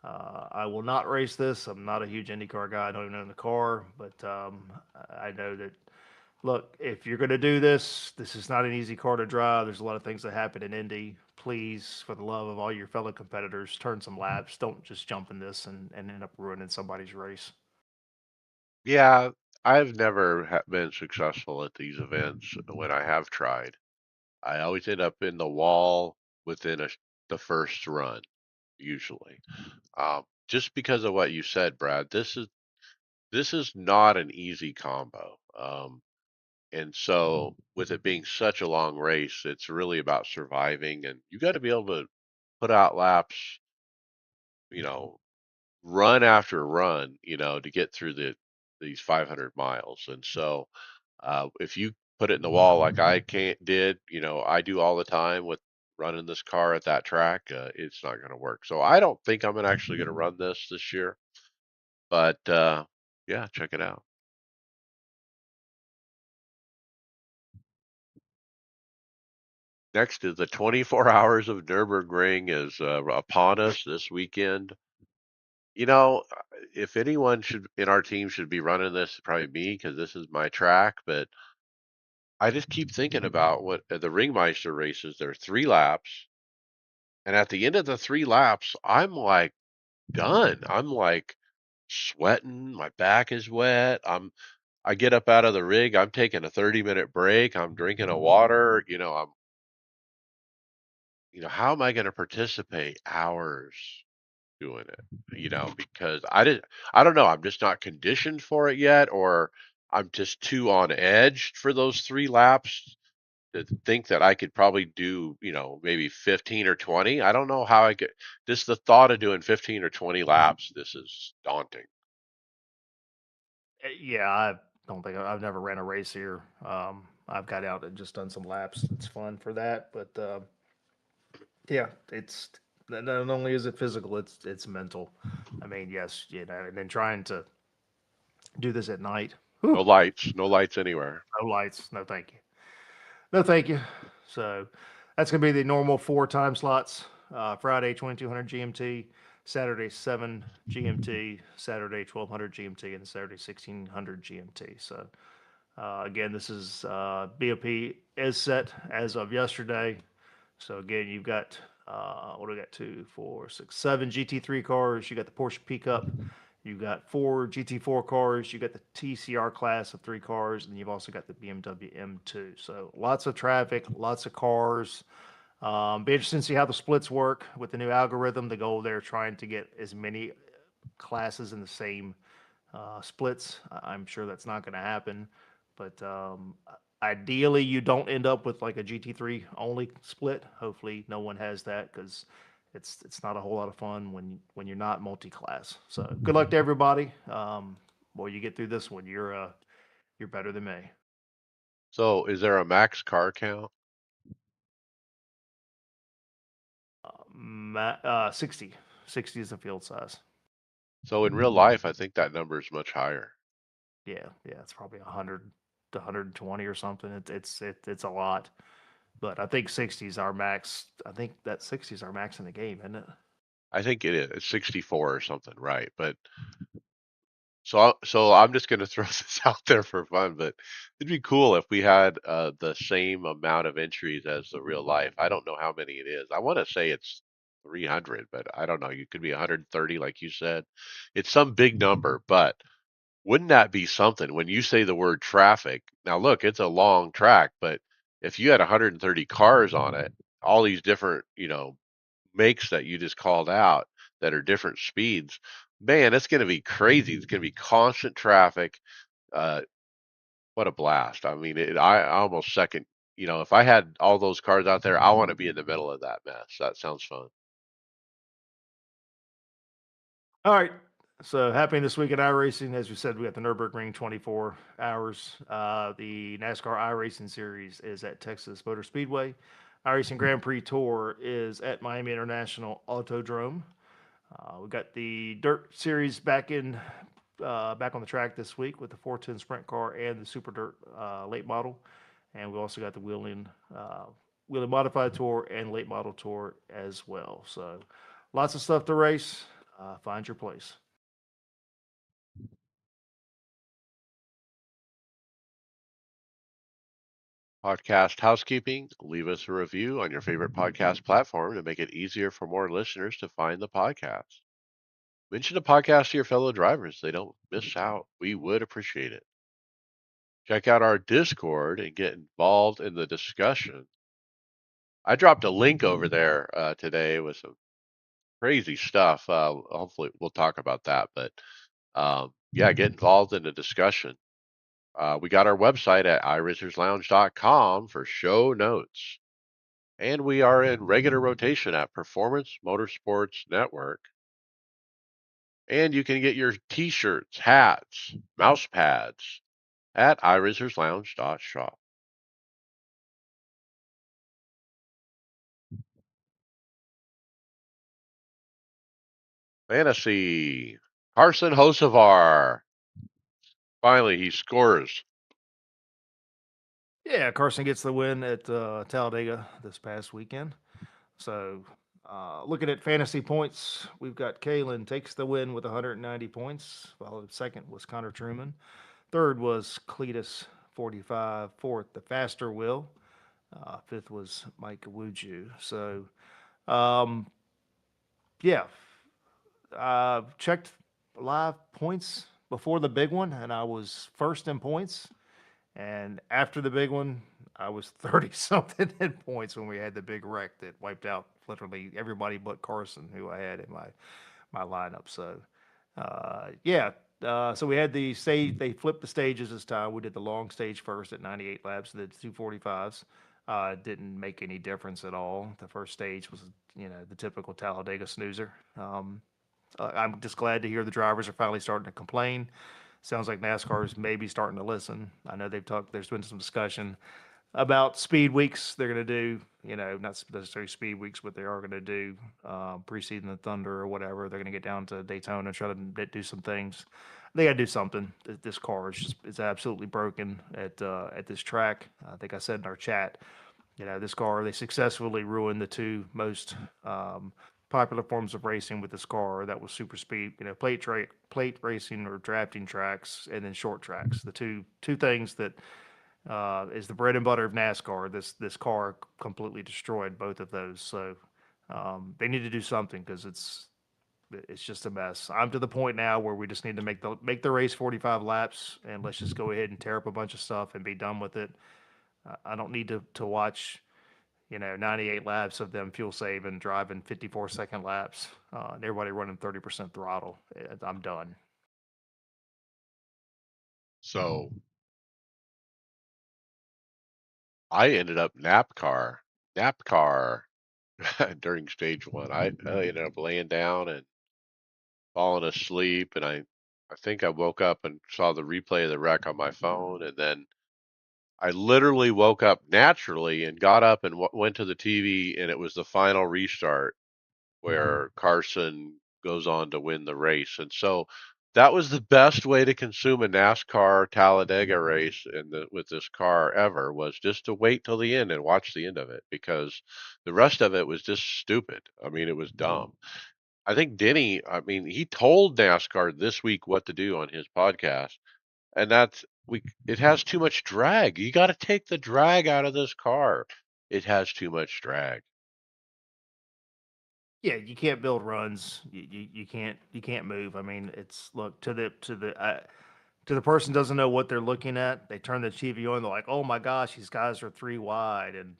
I will not race this. I'm not a huge IndyCar guy. I don't even own the car, but I know that. Look, if you're going to do this, this is not an easy car to drive. There's a lot of things that happen in Indy. Please, for the love of all your fellow competitors, turn some laps. Don't just jump in this and end up ruining somebody's race. Yeah, I've never been successful at these events when I have tried. I always end up in the wall within the first run, usually. Just because of what you said, Brad. This is not an easy combo. And so, with it being such a long race, it's really about surviving, and you got to be able to put out laps, you know, run after run, to get through these 500 miles. And so, if you put it in the wall like I can't did, I do all the time with running this car at that track, it's not going to work. So I don't think I'm actually going to run this year. But yeah, check it out. Next is the 24 hours of Nürburgring is upon us this weekend. You know, if anyone should in our team should be running this, it'd probably me because this is my track. But I just keep thinking about what the Ringmeister races. They're 3 laps, and at the end of the 3 laps, I'm like done. I'm like sweating. My back is wet. I get up out of the rig. I'm taking a 30-minute break. I'm drinking a water. How am I going to participate hours doing it? Because I don't know. I'm just not conditioned for it yet, or I'm just too on edge for those 3 laps to think that I could probably do, maybe 15 or 20. I don't know how I could. Just the thought of doing 15 or 20 laps, this is daunting. Yeah, I don't think I've never ran a race here. I've got out and just done some laps. It's fun for that, but yeah, it's not only is it physical, it's mental. I mean, yes, and then trying to do this at night. No Whew, lights, no lights anywhere. no lights, no thank you, no thank you. So that's gonna be the normal 4 time slots. Friday 2200 GMT, Saturday 7 GMT, Saturday 1200 GMT, and Saturday 1600 GMT. So again, this is BOP is set as of yesterday. So again, you've got what do we got? 2, 4, 6, 7 GT3 cars. You got the Porsche pickup. You've got 4 GT4 cars. You got the TCR class of 3 cars, and you've also got the BMW M2. So lots of traffic, lots of cars. Be interesting to see how the splits work with the new algorithm. The goal there trying to get as many classes in the same splits. I'm sure that's not going to happen, but ideally you don't end up with like a GT3 only split. Hopefully no one has that because it's not a whole lot of fun when you're not multi-class. So good luck to everybody. Boy, you get through this one, you're better than me. So, is there a max car count? 60, 60 is the field size. So, in real life, I think that number is much higher. Yeah, it's probably 100 to 120 or something. It's a lot. But I think 60 is our max. I think that 60 is our max in the game, isn't it? I think it is. It's 64 or something, right? But so I'm just going to throw this out there for fun, but it'd be cool if we had the same amount of entries as the real life. I don't know how many it is. I want to say it's 300, but I don't know. You could be 130, like you said. It's some big number, but wouldn't that be something when you say the word traffic? Now, look, it's a long track, but if you had 130 cars on it, all these different, makes that you just called out that are different speeds, man, it's going to be crazy. It's going to be constant traffic. Uh, what a blast. I mean, I almost second, if I had all those cars out there, I want to be in the middle of that mess. That sounds fun. All right. So happening this week at iRacing, as we said, we got the Nürburgring 24 hours. The NASCAR iRacing Series is at Texas Motor Speedway. iRacing Grand Prix Tour is at Miami International Autodrome. We got the Dirt Series back on the track this week with the 410 Sprint Car and the Super Dirt late model, and we also got the Wheeling Modified Tour and Late Model Tour as well. So lots of stuff to race. Find your place. Podcast housekeeping. Leave us a review on your favorite podcast platform to make it easier for more listeners to find the podcast. Mention the podcast to your fellow drivers so they don't miss out. We would appreciate it. Check out our Discord and get involved in the discussion. I dropped a link over there today with some crazy stuff. Hopefully, we'll talk about that. But yeah, get involved in the discussion. We got our website at iRacersLounge.com for show notes. And we are in regular rotation at Performance Motorsports Network. And you can get your t shirts, hats, mouse pads at iRacersLounge.shop. Fantasy. Carson Hocevar. Finally, he scores. Yeah, Carson gets the win at Talladega this past weekend. So, looking at fantasy points, we've got Kalen takes the win with 190 points. Followed second was Connor Truman. Third was Cletus 45. Fourth, the faster Will. Fifth was Mike Wuju. So, um, yeah, checked live points before the big one, and I was first in points. And after the big one, I was 30 something in points when we had the big wreck that wiped out literally everybody but Carson, who I had in my lineup. So, yeah. So we had the stage, they flipped the stages this time. We did the long stage first at 98 laps, the 245s. Didn't make any difference at all. The first stage was, the typical Talladega snoozer. I'm just glad to hear the drivers are finally starting to complain. Sounds like NASCAR is maybe starting to listen. I know they've talked. There's been some discussion about speed weeks. They're going to do, not necessarily speed weeks, but they are going to do preceding the Thunder or whatever. They're going to get down to Daytona and try to do some things. They got to do something. This car is just it's absolutely broken at this track. I think I said in our chat, this car, they successfully ruined the two most popular forms of racing with this car. That was super speed, plate racing or drafting tracks, and then short tracks. The two things that is the bread and butter of NASCAR. This car completely destroyed both of those. So they need to do something because it's just a mess. I'm to the point now where we just need to make the race 45 laps and let's just go ahead and tear up a bunch of stuff and be done with it. I don't need to watch 98 laps of them fuel saving, driving 54-second laps, and everybody running 30% throttle. I'm done. So I ended up nap car during stage one. I ended up laying down and falling asleep, and I think I woke up and saw the replay of the wreck on my phone, and then I literally woke up naturally and got up and went to the TV, and it was the final restart where Carson goes on to win the race. And so that was the best way to consume a NASCAR Talladega race with this car ever was just to wait till the end and watch the end of it because the rest of it was just stupid. I mean, it was dumb. I think Denny, I mean, he told NASCAR this week what to do on his podcast, and it has too much drag. You got to take the drag out of this car. It has too much drag. Yeah, you can't build runs. You can't move. I mean, it's look to the person doesn't know what they're looking at. They turn the TV on. They're like, oh my gosh, these guys are three wide, and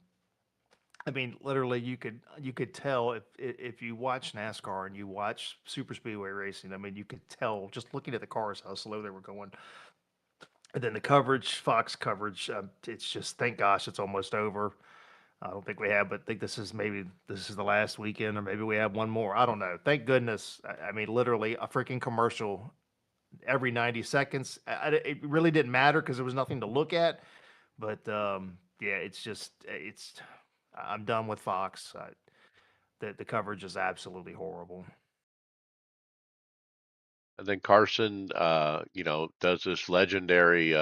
I mean, literally, you could tell if you watch NASCAR and you watch super speedway racing. I mean, you could tell just looking at the cars how slow they were going. And then the coverage, Fox coverage, it's just thank gosh it's almost over. I don't think we have, but I think this is the last weekend, or maybe we have one more. I don't know. Thank goodness. I mean, literally a freaking commercial every 90 seconds. It really didn't matter because there was nothing to look at. But yeah, I'm done with Fox. The coverage is absolutely horrible. And then Carson, does this legendary,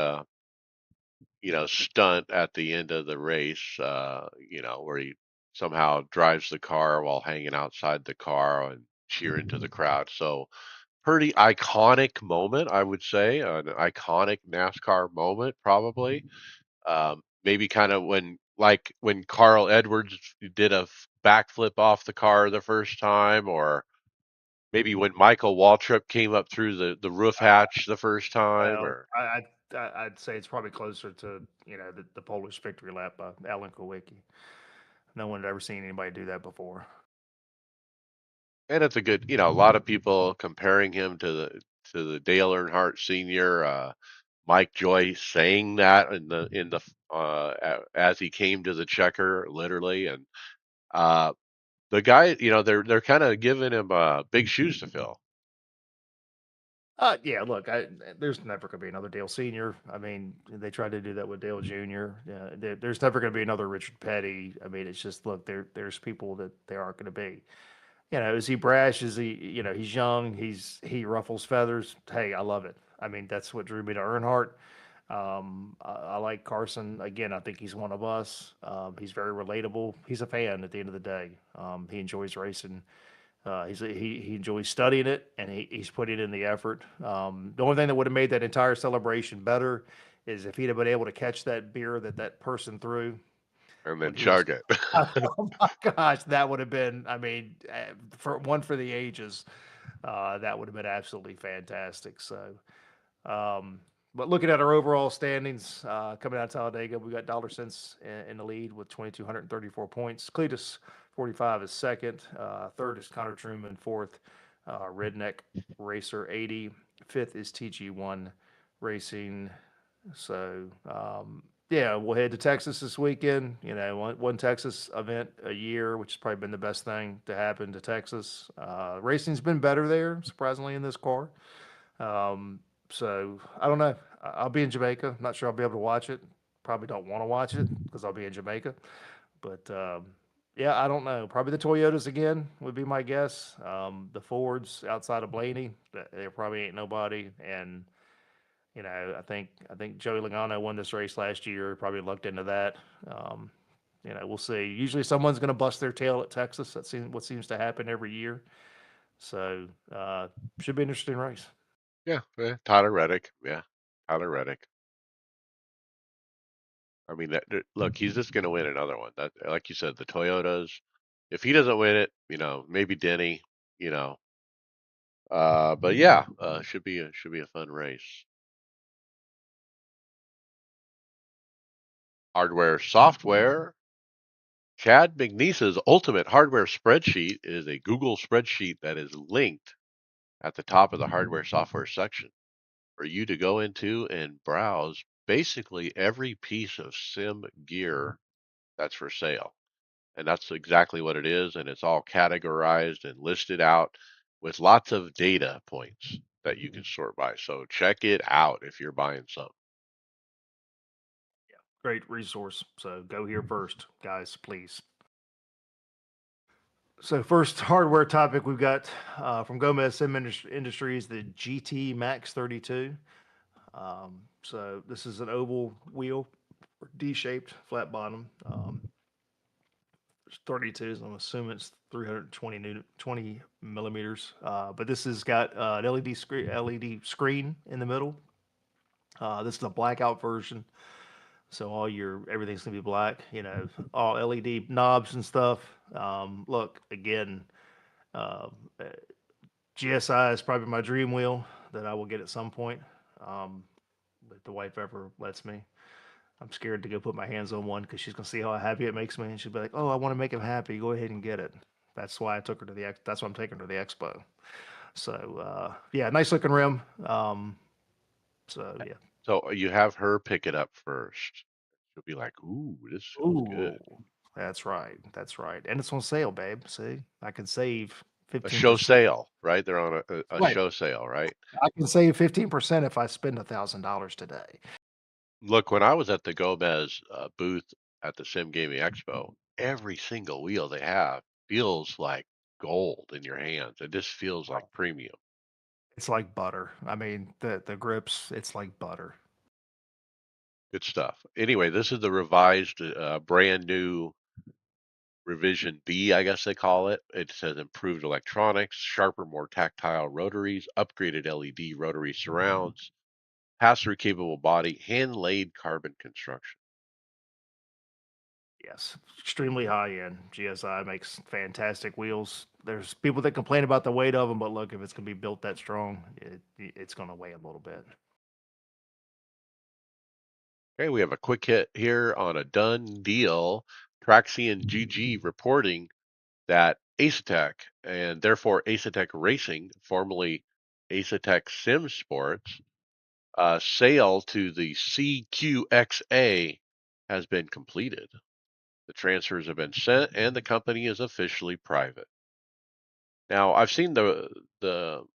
stunt at the end of the race, where he somehow drives the car while hanging outside the car and cheering to the crowd. So pretty iconic moment, I would say, an iconic NASCAR moment, probably. Maybe kind of when Carl Edwards did a backflip off the car the first time, or maybe when Michael Waltrip came up through the roof hatch the first time, Well, or I'd say it's probably closer to the Polish victory lap by Alan Kulwicki. No one had ever seen anybody do that before. and it's a good, a lot of people comparing him to the Dale Earnhardt Sr. Mike Joy saying that as he came to the checker, literally, and uh, the guy, they're kind of giving him big shoes to fill. Yeah, look, there's never going to be another Dale Senior. I mean, they tried to do that with Dale Junior. There's never going to be another Richard Petty. I mean, it's just look, there's people that there aren't going to be. Is he brash? Is he, he's young. He ruffles feathers. Hey, I love it. I mean, that's what drew me to Earnhardt. I like Carson. Again, I think he's one of us. He's very relatable. He's a fan at the end of the day. He enjoys racing. He enjoys studying it, and he's putting in the effort. The only thing that would have made that entire celebration better is if he'd have been able to catch that beer that that person threw And when then he was. chug it. Oh my gosh, that would have been. I mean, for one for the ages, that would have been absolutely fantastic. So. Um, but looking at our overall standings, coming out of Talladega, we got Dollar Cents in the lead with 2,234 points. Cletus 45 is second. Third is Connor Truman. Fourth, Redneck Racer 80. Fifth is TG1 Racing. So, yeah, we'll head to Texas this weekend. You know, one Texas event a year, which has probably been the best thing to happen to Texas. Racing's been better there, surprisingly, in this car. Um, so I don't know. I'll be in Jamaica. Not sure I'll be able to watch it. Probably don't want to watch it because I'll be in Jamaica. But yeah, I don't know. Probably the Toyotas again would be my guess. The Fords outside of Blaney, there probably ain't nobody. And you know, I think Joey Logano won this race last year. Probably looked into that. Um, you know, we'll see. Usually, someone's going to bust their tail at Texas. That seems what seems to happen every year. So should be an interesting race. Yeah, Tyler Reddick. Yeah, Tyler Reddick. I mean, look, he's just going to win another one. That, like you said, the Toyotas. If he doesn't win it, maybe Denny. You know, but yeah, should be a fun race. Hardware, software. Chad McNeese's ultimate hardware spreadsheet is a Google spreadsheet that is linked at the top of the hardware software section for you to go into and browse basically every piece of sim gear that's for sale. And that's exactly what it is. And it's all categorized and listed out with lots of data points that you can sort by. So check it out if you're buying something. Great resource. So go here first, guys, please. So first hardware topic we've got from Gomez Sim Industries, the GT Max 32. So this is an oval wheel, D-shaped, flat bottom. 32s. I'm assuming it's 20 millimeters. But this has got an LED screen in the middle. This is a blackout version. So everything's gonna be black, you know, all LED knobs and stuff. Look, again, uh, uh, GSI is probably my dream wheel that I will get at some point. Um, if the wife ever lets me. I'm scared to go put my hands on one because she's gonna see how happy it makes me, and she'll be like, "Oh, I want to make him happy. Go ahead and get it." That's why I took her to That's why I'm taking her to the expo. So yeah, nice looking rim. So yeah. So you have her pick it up first. She'll be like, "Ooh, this feels Ooh, good." that's right. That's right. And it's on sale, babe. See, I can save A show 15%. sale, right? They're on a Right. show sale, right? I can save 15% if I spend $1,000 today. Look, when I was at the Gomez booth at the Sim Gaming Expo, every single wheel they have feels like gold in your hands. It just feels like premium. It's like butter. I mean, the grips, it's like butter. Good stuff. Anyway, this is the revised, brand new revision B, I guess they call it. It says improved electronics, sharper, more tactile rotaries, upgraded LED rotary surrounds, pass-through capable body, hand-laid carbon construction. Yes, extremely high end. GSI makes fantastic wheels. There's people that complain about the weight of them, but look, if it's going to be built that strong, it's going to weigh a little bit. Okay, we have a quick hit here on a done deal. Traxi and GG reporting that Acetec and therefore Acetec Racing, formerly Acetec Sim Sports, sale to the CQXA has been completed. The transfers have been sent and the company is officially private. Now, I've seen the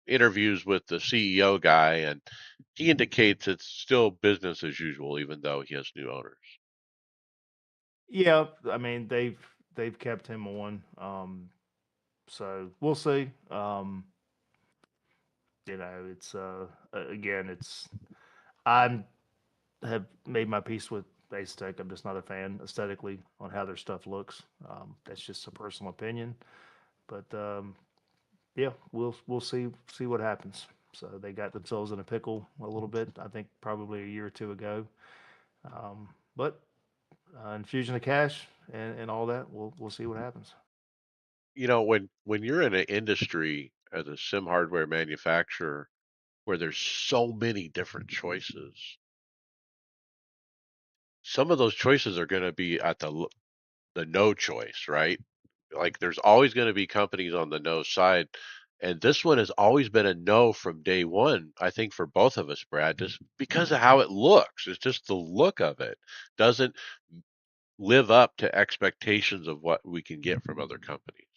interviews with the CEO guy, and he indicates it's still business as usual, even though he has new owners. Yeah, I mean they've kept him on, so we'll see. You know, it's again, it's I'm have made my peace with Base Tech. I'm just not a fan aesthetically on how their stuff looks. That's just a personal opinion. But yeah, we'll see what happens. So they got themselves in a pickle a little bit. I think probably a year or two ago. But infusion of cash and all that, we'll see what happens. When you're in an industry as a sim hardware manufacturer where there's so many different choices, some of those choices are going to be at the no choice, right? Like there's always going to be companies on the no side. And this one has always been a no from day one, I think, for both of us, Brad, just because of how it looks. It's just the look of it doesn't live up to expectations of what we can get from other companies.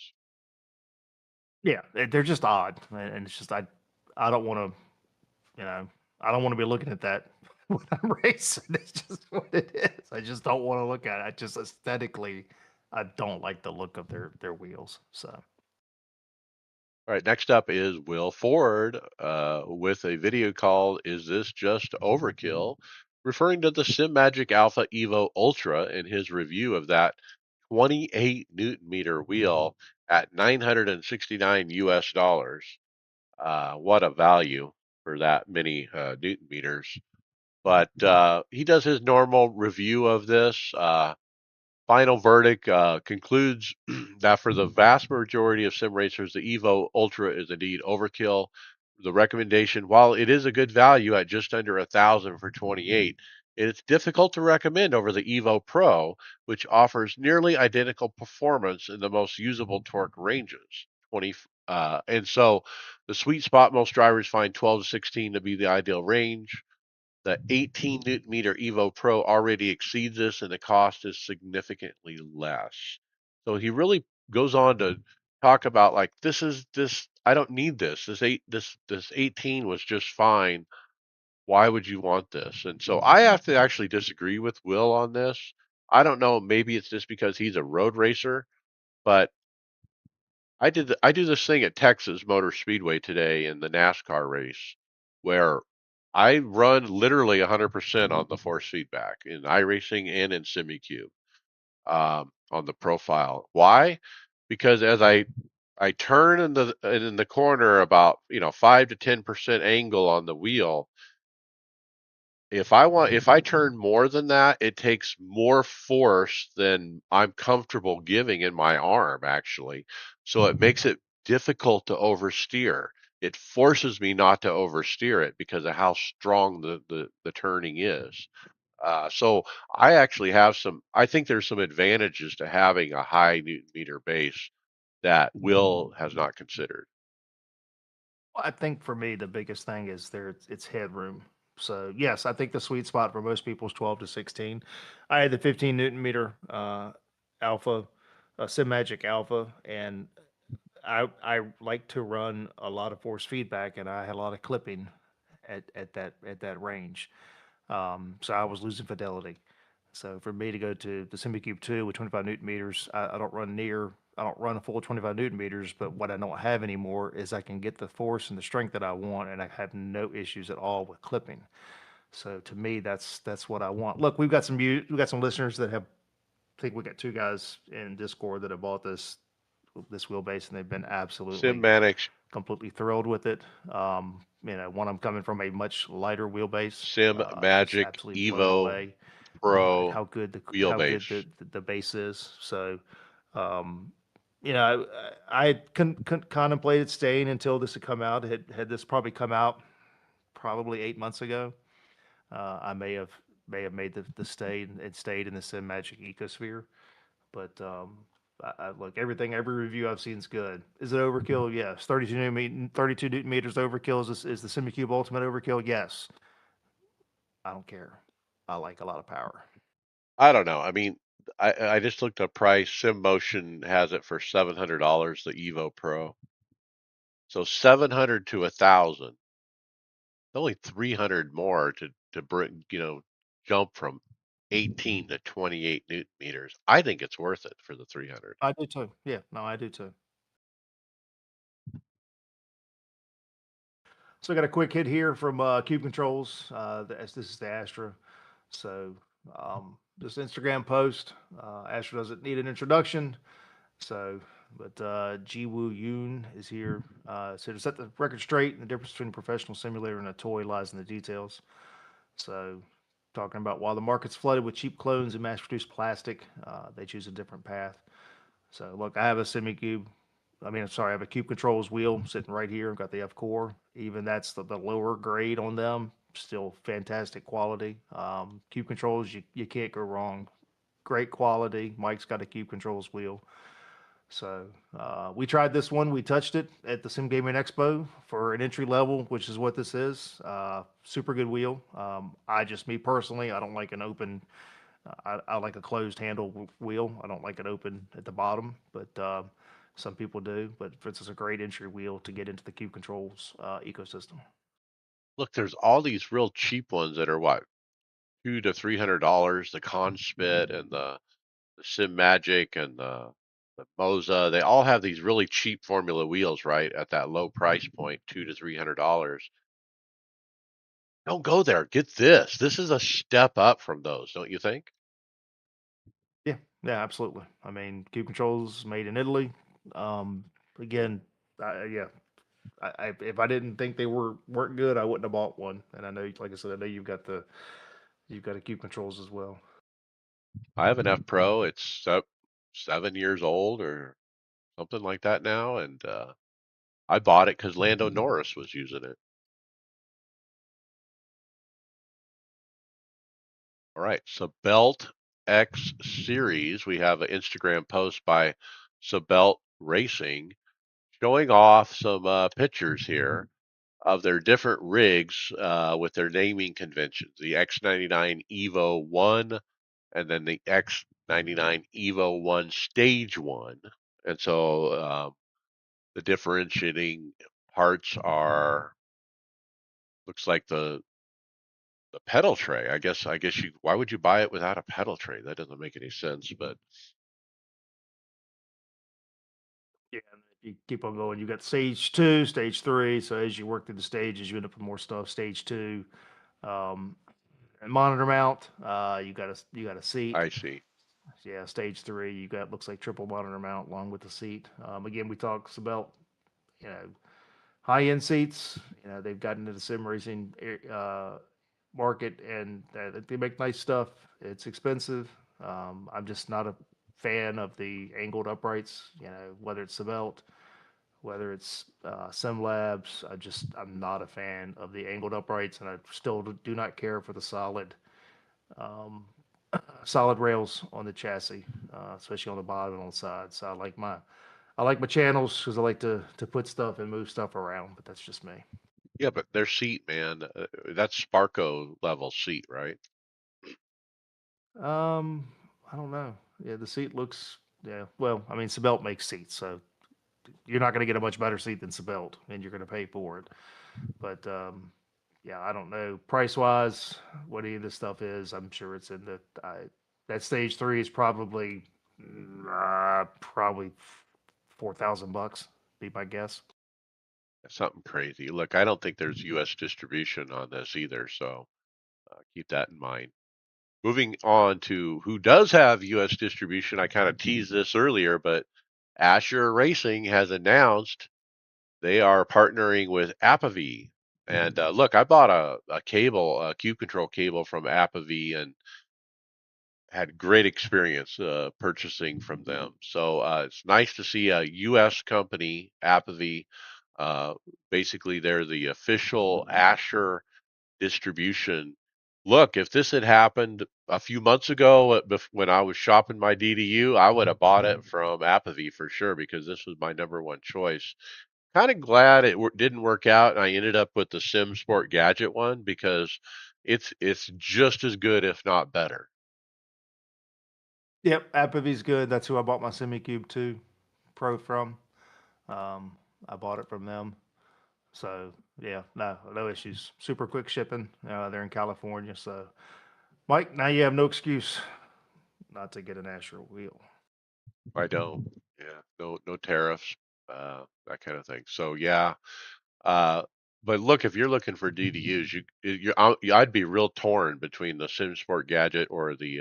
Yeah, they're just odd, and it's just I don't want to I don't want to be looking at that when I'm racing. It's just what it is. I just don't want to look at it. I just aesthetically, I don't like the look of their wheels. So All right, next up is Will Ford with a video called "Is This Just Overkill?" referring to the SimMagic Alpha Evo Ultra in his review of that 28 Newton meter wheel at 969 US dollars. What a value for that many Newton meters. But he does his normal review of this. Final verdict concludes that for the vast majority of sim racers, the Evo Ultra is indeed overkill. The recommendation, while it is a good value at just under 1,000 for 28, it's difficult to recommend over the Evo Pro, which offers nearly identical performance in the most usable torque ranges. 20, and so the sweet spot most drivers find 12 to 16 to be the ideal range. The 18 Newton meter Evo Pro already exceeds this, and the cost is significantly less. So he really goes on to talk about like this. I don't need this. This 18 was just fine. Why would you want this? And so I have to actually disagree with Will on this. I don't know. Maybe it's just because he's a road racer, but I do this thing at Texas Motor Speedway today in the NASCAR race where I run literally 100% on the force feedback in iRacing and in SimiCube on the profile. Why? Because as I turn in the corner about 5 to 10% angle on the wheel, if I turn more than that, it takes more force than I'm comfortable giving in my arm, actually. So it makes it difficult to oversteer. It forces me not to oversteer it because of how strong the turning is. So I actually have I think there's some advantages to having a high Newton meter base that Will has not considered. I think for me the biggest thing is it's headroom. So yes, I think the sweet spot for most people is 12 to 16. I had the 15 Newton meter Alpha, Sim Magic Alpha, and I like to run a lot of force feedback, and I had a lot of clipping at that range. So I was losing fidelity. So for me to go to the SemiCube 2 with 25 Newton meters, I don't run a full 25 Newton meters, but what I don't have anymore is I can get the force and the strength that I want, and I have no issues at all with clipping. So to me, that's what I want. Look, we've got some listeners that have. I think we got two guys in Discord that have bought this wheelbase, and they've been absolutely SimManix, completely thrilled with it. One I'm coming from a much lighter wheelbase, just SimMagic absolutely blown Evo away at Pro how good wheelbase. the base is. So, um, I had contemplated staying until this had come out. Had this probably come out probably 8 months ago, I may have made the stay and stayed in the Sim Magic ecosphere. But I look every review I've seen is good. Is it overkill? Yes. 32 Newton meters overkill. Is the SemiCube Ultimate overkill? Yes. I don't care. I like a lot of power. I don't know. I mean, I just looked up price. SimMotion has it for $700, the Evo Pro. So 700 to 1,000. Only 300 more to bring, jump from 18 to 28 Newton meters. I think it's worth it for the 300. I do too. Yeah, no, I do too. So I got a quick hit here from Cube Controls. This is the Astra. So this Instagram post, Asher doesn't need an introduction. So, but Ji Woo Yoon is here. So to set the record straight, the difference between a professional simulator and a toy lies in the details. So, talking about while the market's flooded with cheap clones and mass-produced plastic, they choose a different path. So, look, I have a semi-cube. I mean, sorry, I have a cube controls wheel sitting right here. I've got the F core. Even that's the lower grade on them. Still fantastic quality. Cube controls, you can't go wrong. Great quality. Mike's got a cube controls wheel. So we tried this one. We touched it at the Sim Gaming Expo for an entry level, which is what this is. Super good wheel. Me personally, I don't like an open. I like a closed handle wheel. I don't like it open at the bottom, but some people do. But for instance, a great entry wheel to get into the Cube Controls ecosystem. Look, there's all these real cheap ones that are what, $200 to $300. The Conspit and the Sim Magic and the Moza, they all have these really cheap formula wheels, right? At that low price point, $200 to $300. Don't go there. Get this. This is a step up from those, don't you think? Yeah, yeah, absolutely. I mean, Cube Controls made in Italy. Um, again, yeah, if I didn't think they weren't good, I wouldn't have bought one. And I know, like I said, I know you've got a Cube Controls as well. I have an F Pro. It's 7 years old or something like that now, and I bought it because Lando Norris was using it. All right, Sabelt X Series. We have an Instagram post by Sabelt Racing showing off some pictures here of their different rigs with their naming conventions. The X99 Evo 1 and then the X99 Evo 1 Stage 1. And so the differentiating parts are looks like the pedal tray. I guess you why would you buy it without a pedal tray? That doesn't make any sense, but Yeah, and if you keep on going, you got stage two, stage three. So as you work through the stages, you end up with more stuff. Stage two, um, and monitor mount. You got a seat. I see. Yeah, stage three, you got looks like triple monitor mount along with the seat. Again, we talked about you know high end seats. You know they've gotten into the sim racing market and they make nice stuff. It's expensive. I'm just not a fan of the angled uprights. You know whether it's the belt, whether it's Sim Labs. I'm not a fan of the angled uprights, and I still do not care for the um, solid rails on the chassis, especially on the bottom and on the side. So I like my channels because I like to put stuff and move stuff around, but that's just me. Yeah, but their seat, man, that's Sparco level seat, right? Um, I don't know. Yeah, the seat looks. Yeah, well, I mean, Sebelt makes seats, so you're not going to get a much better seat than Sebelt, and you're going to pay for it. But yeah, I don't know price wise what any of this stuff is. I'm sure it's in that stage three is probably $4,000. Be my guess. Something crazy. Look, I don't think there's U.S. distribution on this either, so keep that in mind. Moving on to who does have U.S. distribution, I kind of teased this earlier, but Asher Racing has announced they are partnering with Apavie. And look, I bought a cable, a Q Control cable from Apavie, and had great experience purchasing from them. So it's nice to see a U.S. company, Apavie. Uh, Basically, they're the official Asher distribution. Look, if this had happened a few months ago when I was shopping my DDU, I would have bought it from Apavie for sure because this was my number one choice. Kind of glad it didn't work out and I ended up with the Sim Sport Gadget one because it's just as good, if not better. Yep, Appavie's good. That's who I bought my SemiCube 2 Pro from. Um, I bought it from them. So yeah, no issues. Super quick shipping. They're in California. So Mike, now you have no excuse not to get an Asher wheel. I don't. Yeah, no tariffs, that kind of thing. So yeah, uh, But look, if you're looking for DDUs, I'd be real torn between the SimSport gadget or the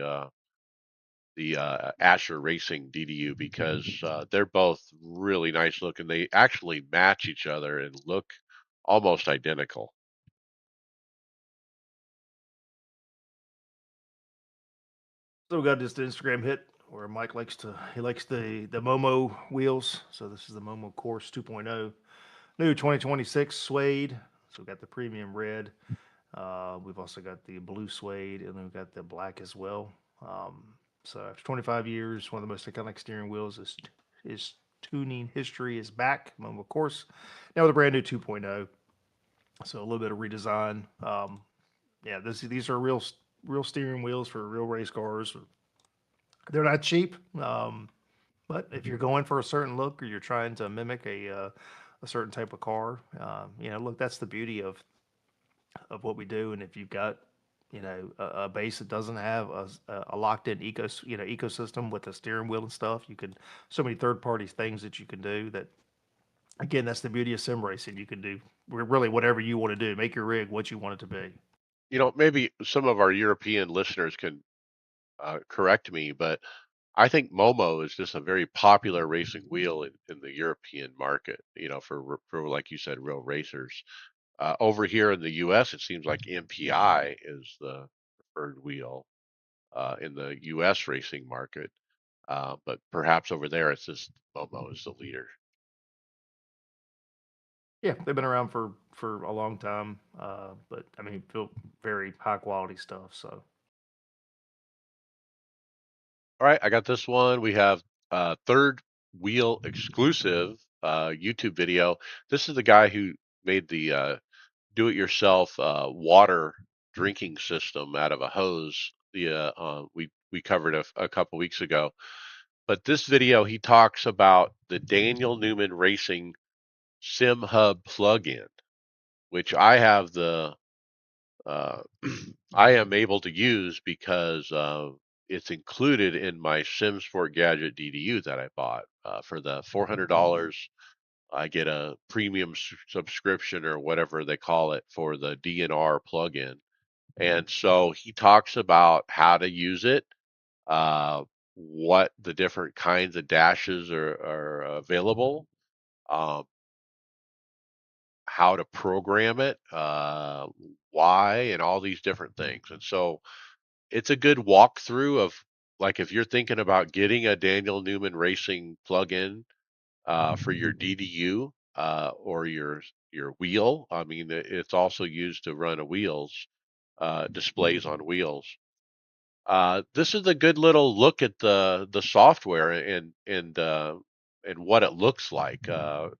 Asher Racing DDU because they're both really nice looking. They actually match each other and look almost identical. So we got this Instagram hit where Mike likes the Momo wheels. So this is the Momo Course 2.0, new 2026 suede. So we got the premium red. We've also got the blue suede, and then we've got the black as well. Um, so after 25 years, one of the most iconic steering wheels is tuning history is back. Momo of course, now with a brand new 2.0. So a little bit of redesign. Yeah, these are real steering wheels for real race cars. They're not cheap, but if you're going for a certain look or you're trying to mimic a certain type of car, look, that's the beauty of what we do. And if you've got a base that doesn't have a locked in ecosystem with a steering wheel and stuff, you can so many third party things that you can do. That again, that's the beauty of sim racing. You can do really whatever you want to do. Make your rig what you want it to be. Maybe some of our European listeners can correct me, but I think Momo is just a very popular racing wheel in the European market, for like you said, real racers. Over here in the US, it seems like MPI is the preferred wheel in the US racing market. But perhaps over there, it's just Momo is the leader. Yeah, they've been around for a long time, but I mean, feel very high quality stuff. So All right, I got this one. We have third wheel exclusive YouTube video. This is the guy who made the do-it-yourself water drinking system out of a hose. We covered a couple weeks ago. But this video, he talks about the Daniel Newman Racing Sim Hub plugin, which I have uh, I am able to use because it's included in my SimSport Gadget DDU that I bought for the $400. I get a premium subscription or whatever they call it for the DNR plugin. And so he talks about how to use it, uh, what the different kinds of dashes are available, um, how to program it, why, and all these different things. And so it's a good walkthrough of like if you're thinking about getting a Daniel Newman Racing plugin for your DDU or your wheel. I mean, it's also used to run a wheels displays on wheels. This is a good little look at the software and what it looks like.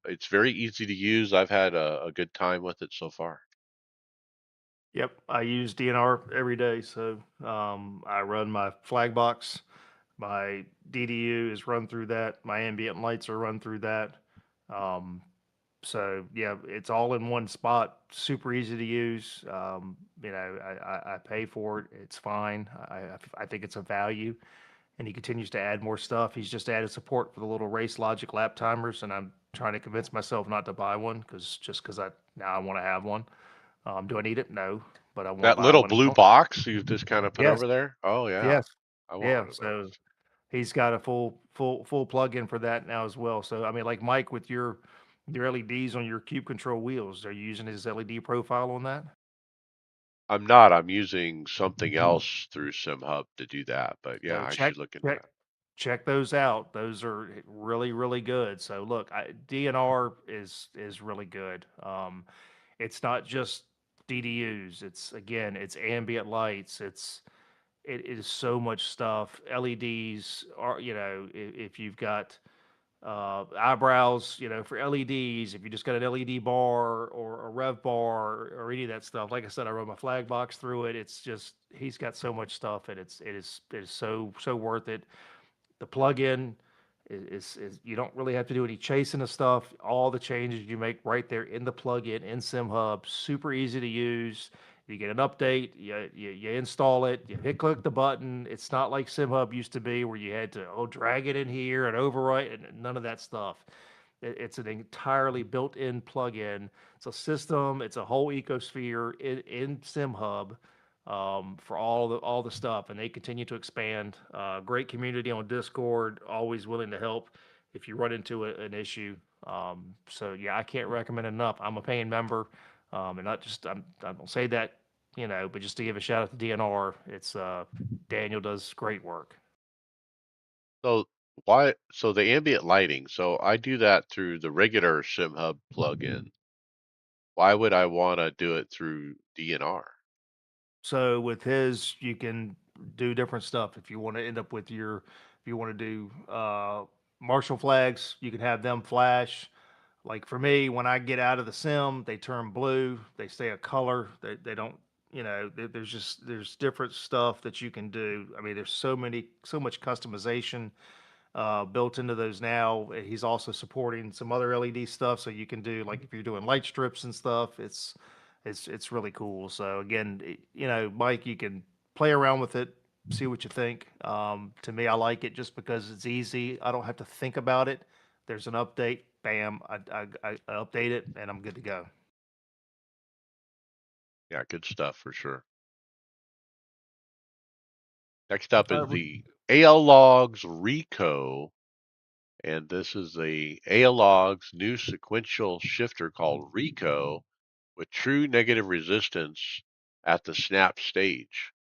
It's very easy to use. I've had a good time with it so far. yep, I use DNR every day. So I run my flag box. My DDU is run through that. My ambient lights are run through that. Um, so yeah, it's all in one spot. Super easy to use. I pay for it. It's fine. I think it's a value, and he continues to add more stuff. He's just added support for the little race logic lap timers, and I'm trying to convince myself not to buy one because I now I want to have one. Do I need it? No, but I want to That buy little one. blue box you've just kind of put Yes, over there. Oh yeah, yes, I want yeah. one of those. So he's got a full plug-in for that now as well. So I mean, like Mike with your LEDs on your Cube Control wheels, are you using his LED profile on that? I'm not. I'm using something else through SimHub to do that. But yeah, So I should look into check that. check those out. Those are really good. So look, DNR is really good. It's not just DDUs. It's again, it's ambient lights. It is so much stuff. LEDs are if you've got eyebrows, for LEDs. If you just got an LED bar or a rev bar or any of that stuff, like I said, I run my flag box through it. It's just he's got so much stuff, and it is so worth it. The plugin is you don't really have to do any chasing of stuff. All the changes you make right there in the plugin in SimHub, super easy to use. You get an update, you install it, you hit click the button. It's not like SimHub used to be where you had to drag it in here and overwrite and none of that stuff. It's an entirely built-in plug-in. It's a system. It's a whole ecosphere in SimHub for all the stuff, and they continue to expand. Great community on Discord, always willing to help if you run into an issue. So yeah, I can't recommend enough. I'm a paying member, and not just I don't say that, but just to give a shout out to DNR. It's Daniel does great work. So why? So the ambient lighting. So I do that through the regular SimHub plugin. Why would I want to do it through DNR? So with his, you can do different stuff. If you want to end up with if you want to do marshal flags, you can have them flash. Like for me, when I get out of the sim, they turn blue. They stay a color. They don't. There's different stuff that you can do. I mean, there's so much customization built into those now. He's also supporting some other LED stuff, so you can do like if you're doing light strips and stuff. It's really cool. So again, Mike, you can play around with it, see what you think. To me, I like it just because it's easy. I don't have to think about it. There's an update, bam, I update it, and I'm good to go. Yeah, good stuff for sure. Next up All is right, the AL Logs Rico, and this is the AL Logs new sequential shifter called Rico with true negative resistance at the snap stage,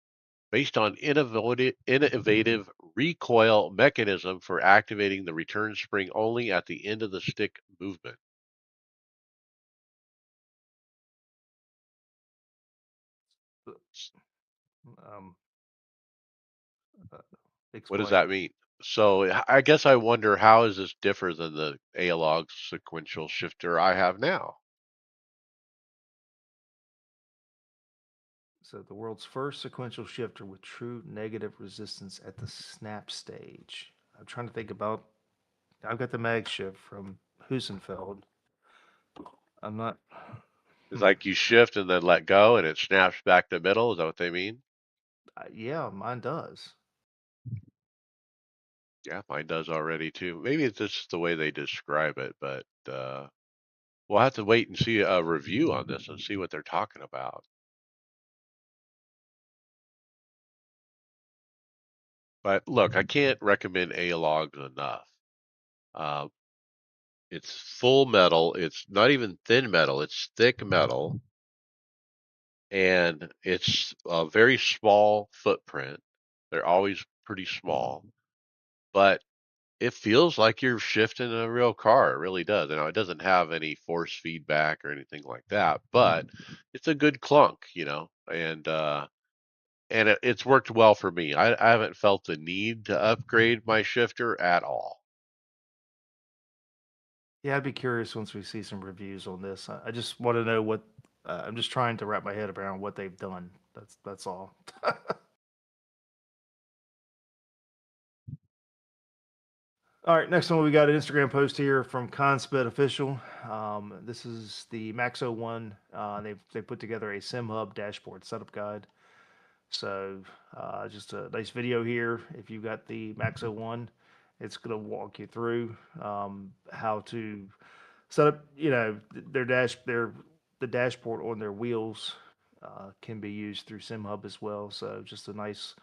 based on innovative recoil mechanism for activating the return spring only at the end of the stick movement. um, uh, What does explain. that mean? So I guess I wonder, how is this different than the analog sequential shifter I have now? So the world's first sequential shifter with true negative resistance at the snap stage. I'm trying to think about. I've got the mag shift from Husenfeld. I'm not. It's Hmm. like you shift and then let go and it snaps back to middle. Is that what they mean? Yeah, mine does. Yeah, mine does already too. Maybe it's just the way they describe it, but we'll have to wait and see a review on this and see what they're talking about. But look, I can't recommend A-logs enough. Uh, it's full metal. It's not even thin metal. It's thick metal, and it's a very small footprint. They're always pretty small, but it feels like you're shifting a real car. It really does. You know, it doesn't have any force feedback or anything like that, but it's a good clunk, and it's worked well for me. I haven't felt the need to upgrade my shifter at all. Yeah, I'd be curious once we see some reviews on this. I just want to know what. I'm just trying to wrap my head around what they've done. That's all. All right, next one we got an Instagram post here from Conspit Official. This is the Maxo One. They put together a SimHub dashboard setup guide. So just a nice video here. If you've got the Maxo One, it's going to walk you through how to set up. Their the dashboard on their wheels can be used through SimHub as well. So just a nice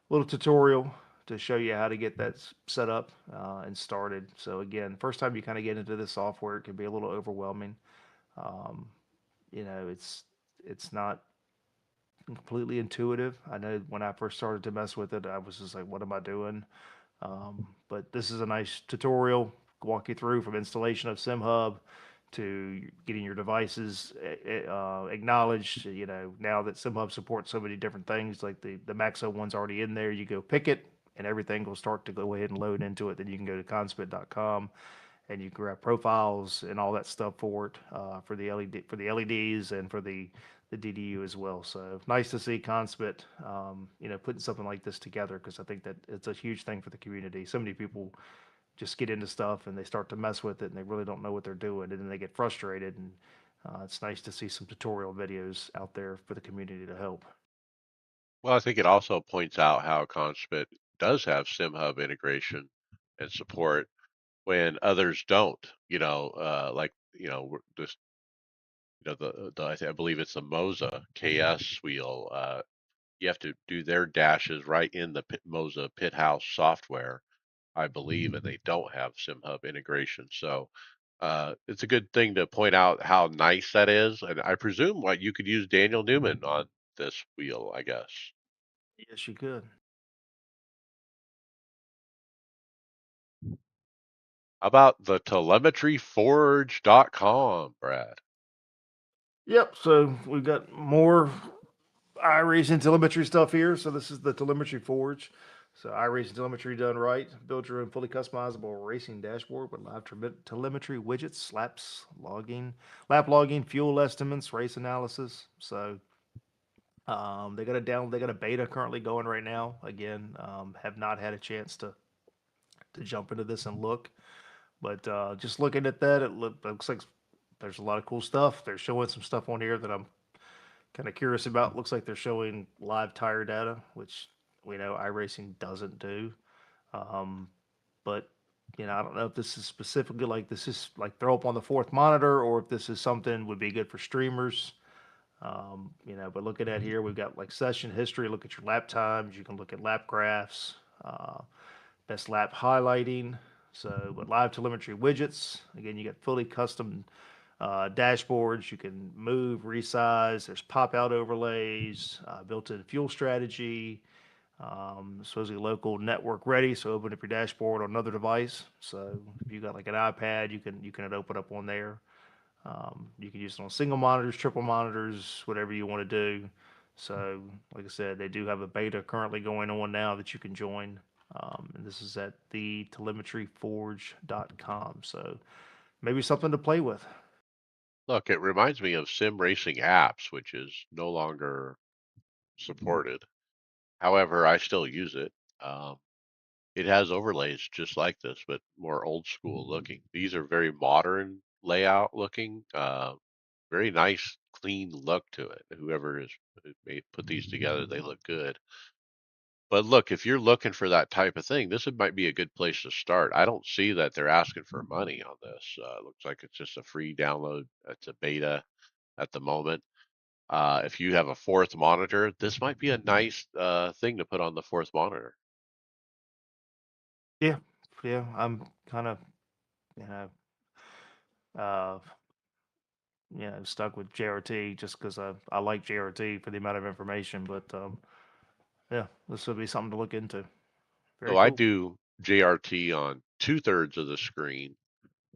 little tutorial to show you how to get that set up and started. So again, first time you kind of get into this software, it can be a little overwhelming. Um, it's not completely intuitive. I know when I first started to mess with it, I was just like, what am I doing? But this is a nice tutorial, walk you through from installation of SimHub to getting your devices acknowledged. Now that SimHub supports so many different things, like the Maxo one's already in there, you go pick it, and everything will start to go ahead and load into it. Then you can go to conspit.com and you grab profiles and all that stuff for it for the LEDs and for the DDU as well. So nice to see Conspit, putting something like this together because I think that it's a huge thing for the community. So many people just get into stuff and they start to mess with it and they really don't know what they're doing and then they get frustrated. And it's nice to see some tutorial videos out there for the community to help. Well, I think it also points out how Conspit does have SimHub integration and support. when others don't. Like just I believe it's the Moza KS wheel. You have to do their dashes right in the Moza Pit House software, I believe, and they don't have SimHub integration. So it's a good thing to point out how nice that is. And I presume what you could use Daniel Newman on this wheel, I guess. Yes, you could. How about the telemetryforge.com, Brad? Yep. So we've got more iRacing telemetry stuff here. So this is the Telemetry Forge. So iRacing telemetry done right. Build your own fully customizable racing dashboard with live telemetry widgets, lap logging, fuel estimates, race analysis. So they got a beta currently going right now. Again, have not had a chance to jump into this and look, but just looking at that, looks like there's a lot of cool stuff. They're showing some stuff on here that I'm kind of curious about. Looks like they're showing live tire data, which we know iRacing doesn't do. Um, but I don't know if this is specifically like this is like throw up on the fourth monitor, or if this is something would be good for streamers. But looking at here, we've got like session history. Look at your lap times. You can look at lap graphs, best lap highlighting. So, but live telemetry widgets. Again, you got fully custom dashboards. You can move, resize. There's pop out overlays, built-in fuel strategy. Supposedly local network ready. So open up your dashboard on another device. So if you got like an iPad, you can open up on there. You can use it on single monitors, triple monitors, whatever you want to do. So, like I said, they do have a beta currently going on now that you can join. And this is at the telemetryforge.com. So, maybe something to play with. Look, it reminds me of sim racing apps, which is no longer supported. However, I still use it. Um, it has overlays just like this, but more old school looking. These are very modern layout looking, very nice, clean look to it. Whoever is put these together, they look good. But look, if you're looking for that type of thing, might be a good place to start. I don't see that they're asking for money on this. It looks like it's just a free download. It's a beta at the moment. If you have a fourth monitor, this might be a nice thing to put on the fourth monitor. Yeah, yeah, I'm kind of, you know, uh, stuck with JRT just because I like JRT for the amount of information. But yeah, this would be something to look into. So Very I cool. do JRT on 2/3 of the screen.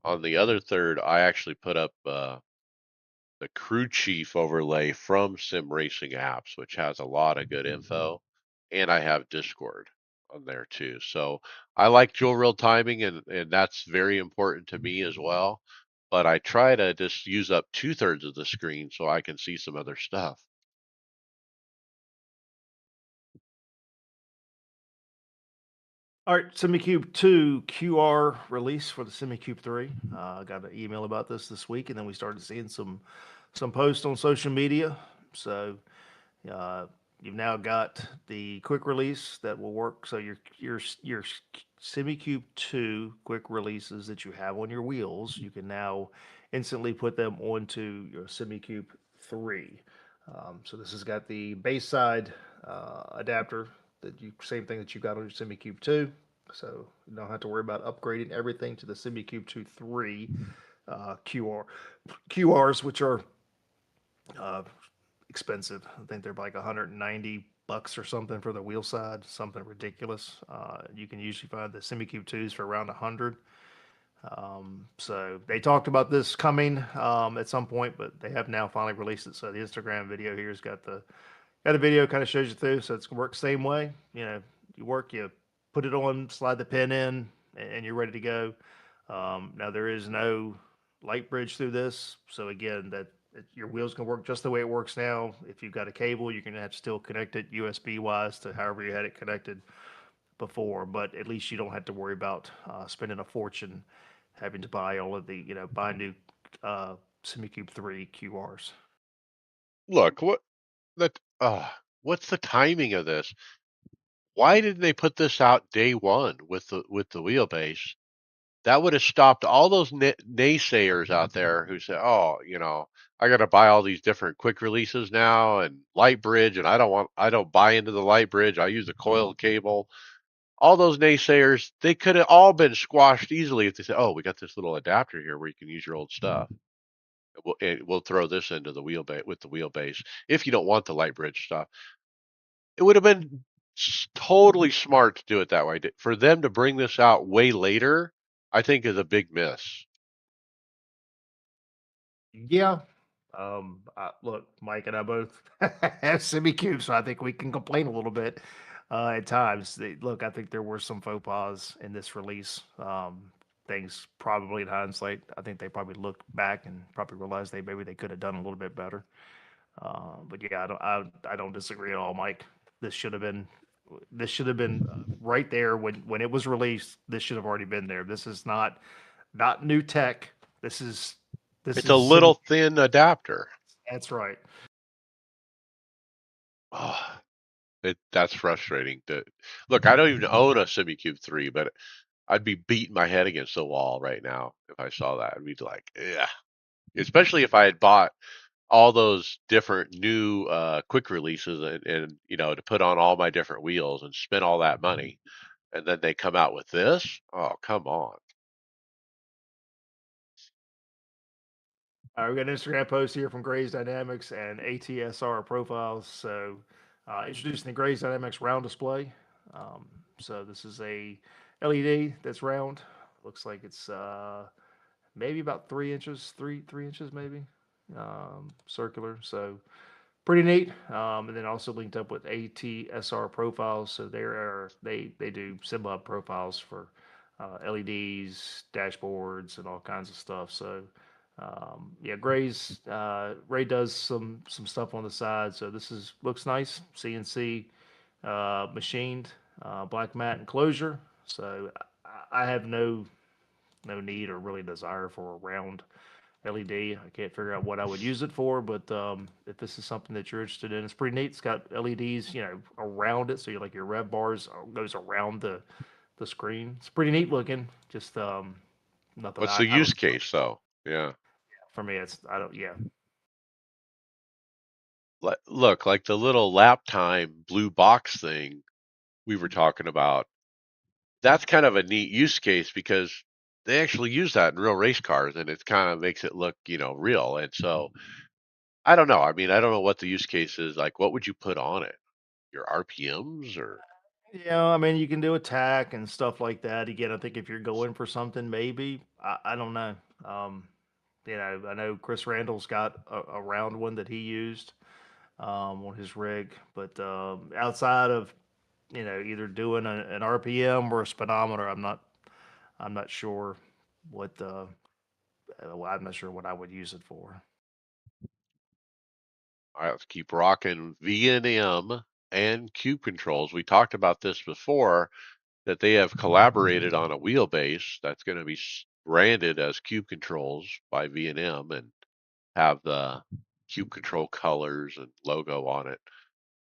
On the other third, I actually put up the crew chief overlay from Sim Racing Apps, which has a lot of good info, and I have Discord on there too. So I like dual real timing, and that's very important to me as well. But I try to just use up 2/3 of the screen so I can see some other stuff. All right, SemiCube 2 QR release for the SemiCube 3. I got an email about this week, and then we started seeing some posts on social media. So uh, you've now got the quick release that will work. So your SemiCube 2 quick releases that you have on your wheels, you can now instantly put them onto your SemiCube 3. So this has got the base side adapter same thing that you got on your SemiCube 2. So you don't have to worry about upgrading everything to the SemiCube 2 3 QRs, which are uh, expensive. I think they're like 190 bucks or something for the wheel side, something ridiculous. You can usually find the SemiCube 2s for around 100. So they talked about this coming at some point, but they have now finally released it. So the Instagram video here's got a video kind of shows you through. So it's works same way. You put it on, slide the pin in, and you're ready to go. Now there is no light bridge through this, so again, your wheels can work just the way it works now. If you've got a cable, you're gonna have to still connect it USB wise to however you had it connected before, but at least you don't have to worry about spending a fortune having to buy all of the, buy new uh, SemiCube 3 QRs. Look, that what's the timing of this? Why didn't they put this out day one with the wheelbase? that would have stopped all those naysayers out there who say, "Oh, I got to buy all these different quick releases now and light bridge, and I don't buy into the light bridge. I use a coiled cable." All those naysayers, they could have all been squashed easily if they said, "Oh, we got this little adapter here where you can use your old stuff. We'll throw this into the wheelbase with the wheelbase if you don't want the light bridge stuff." It would have been totally smart to do it that way. For them to bring this out way later, I think is a big miss. Yeah. Look, Mike and I both have semi cubes, so I think we can complain a little bit at times. Look, I think there were some faux pas in this release. Things probably in hindsight, I think they probably looked back and probably realized maybe they could have done a little bit better. But yeah, I don't disagree at all, Mike. This should have been this should have been right there when it was released. This should have already been there. This is not new tech. This is this It's a is little semi. thin adapter. That's right. Oh, that's frustrating. Look, I don't even own a SemiCube 3, but I'd be beating my head against the wall right now if I saw that. I'd be like, yeah. Especially if I had bought all those different new quick releases and to put on all my different wheels and spend all that money, and then they come out with this. Oh, come on. We got an Instagram post here from Grays Dynamics and ATSR Profiles. So, introducing the Grays Dynamics round display. So this is a LED that's round. Looks like it's maybe about 3 inches, three inches maybe, circular. So pretty neat. And then also linked up with ATSR Profiles. So they do SimHub profiles for LEDs, dashboards, and all kinds of stuff. So yeah, Ray does some stuff on the side. So this is looks nice. CNC machined black mat enclosure. So I have no need or really desire for a round LED. I can't figure out what I would use it for, but if this is something that you're interested in, it's pretty neat. It's got LEDs, around it, so you like your rev bars goes around the screen. It's pretty neat looking. Just nothing. What's the I use don't. case though? Yeah. For me, it's I don't. Yeah, Look, like the little lap time blue box thing we were talking about. That's kind of a neat use case because they actually use that in real race cars, and it kind of makes it look, real. And so I don't know. I mean, I don't know what the use case is. Like, what would you put on it? Your RPMs or yeah. I mean, you can do attack and stuff like that. Again, I think if you're going for something, maybe I don't know. Um, I know Chris Randall's got a round one that he used on his rig, but outside of either doing an RPM or a speedometer. I'm not sure what well, I'm not sure what I would use it for. all right, let's keep rocking V&M and Cube Controls. We talked about this before that they have collaborated on a wheelbase that's going to be branded as Cube Controls by V&M and have the Cube Control colors and logo on it.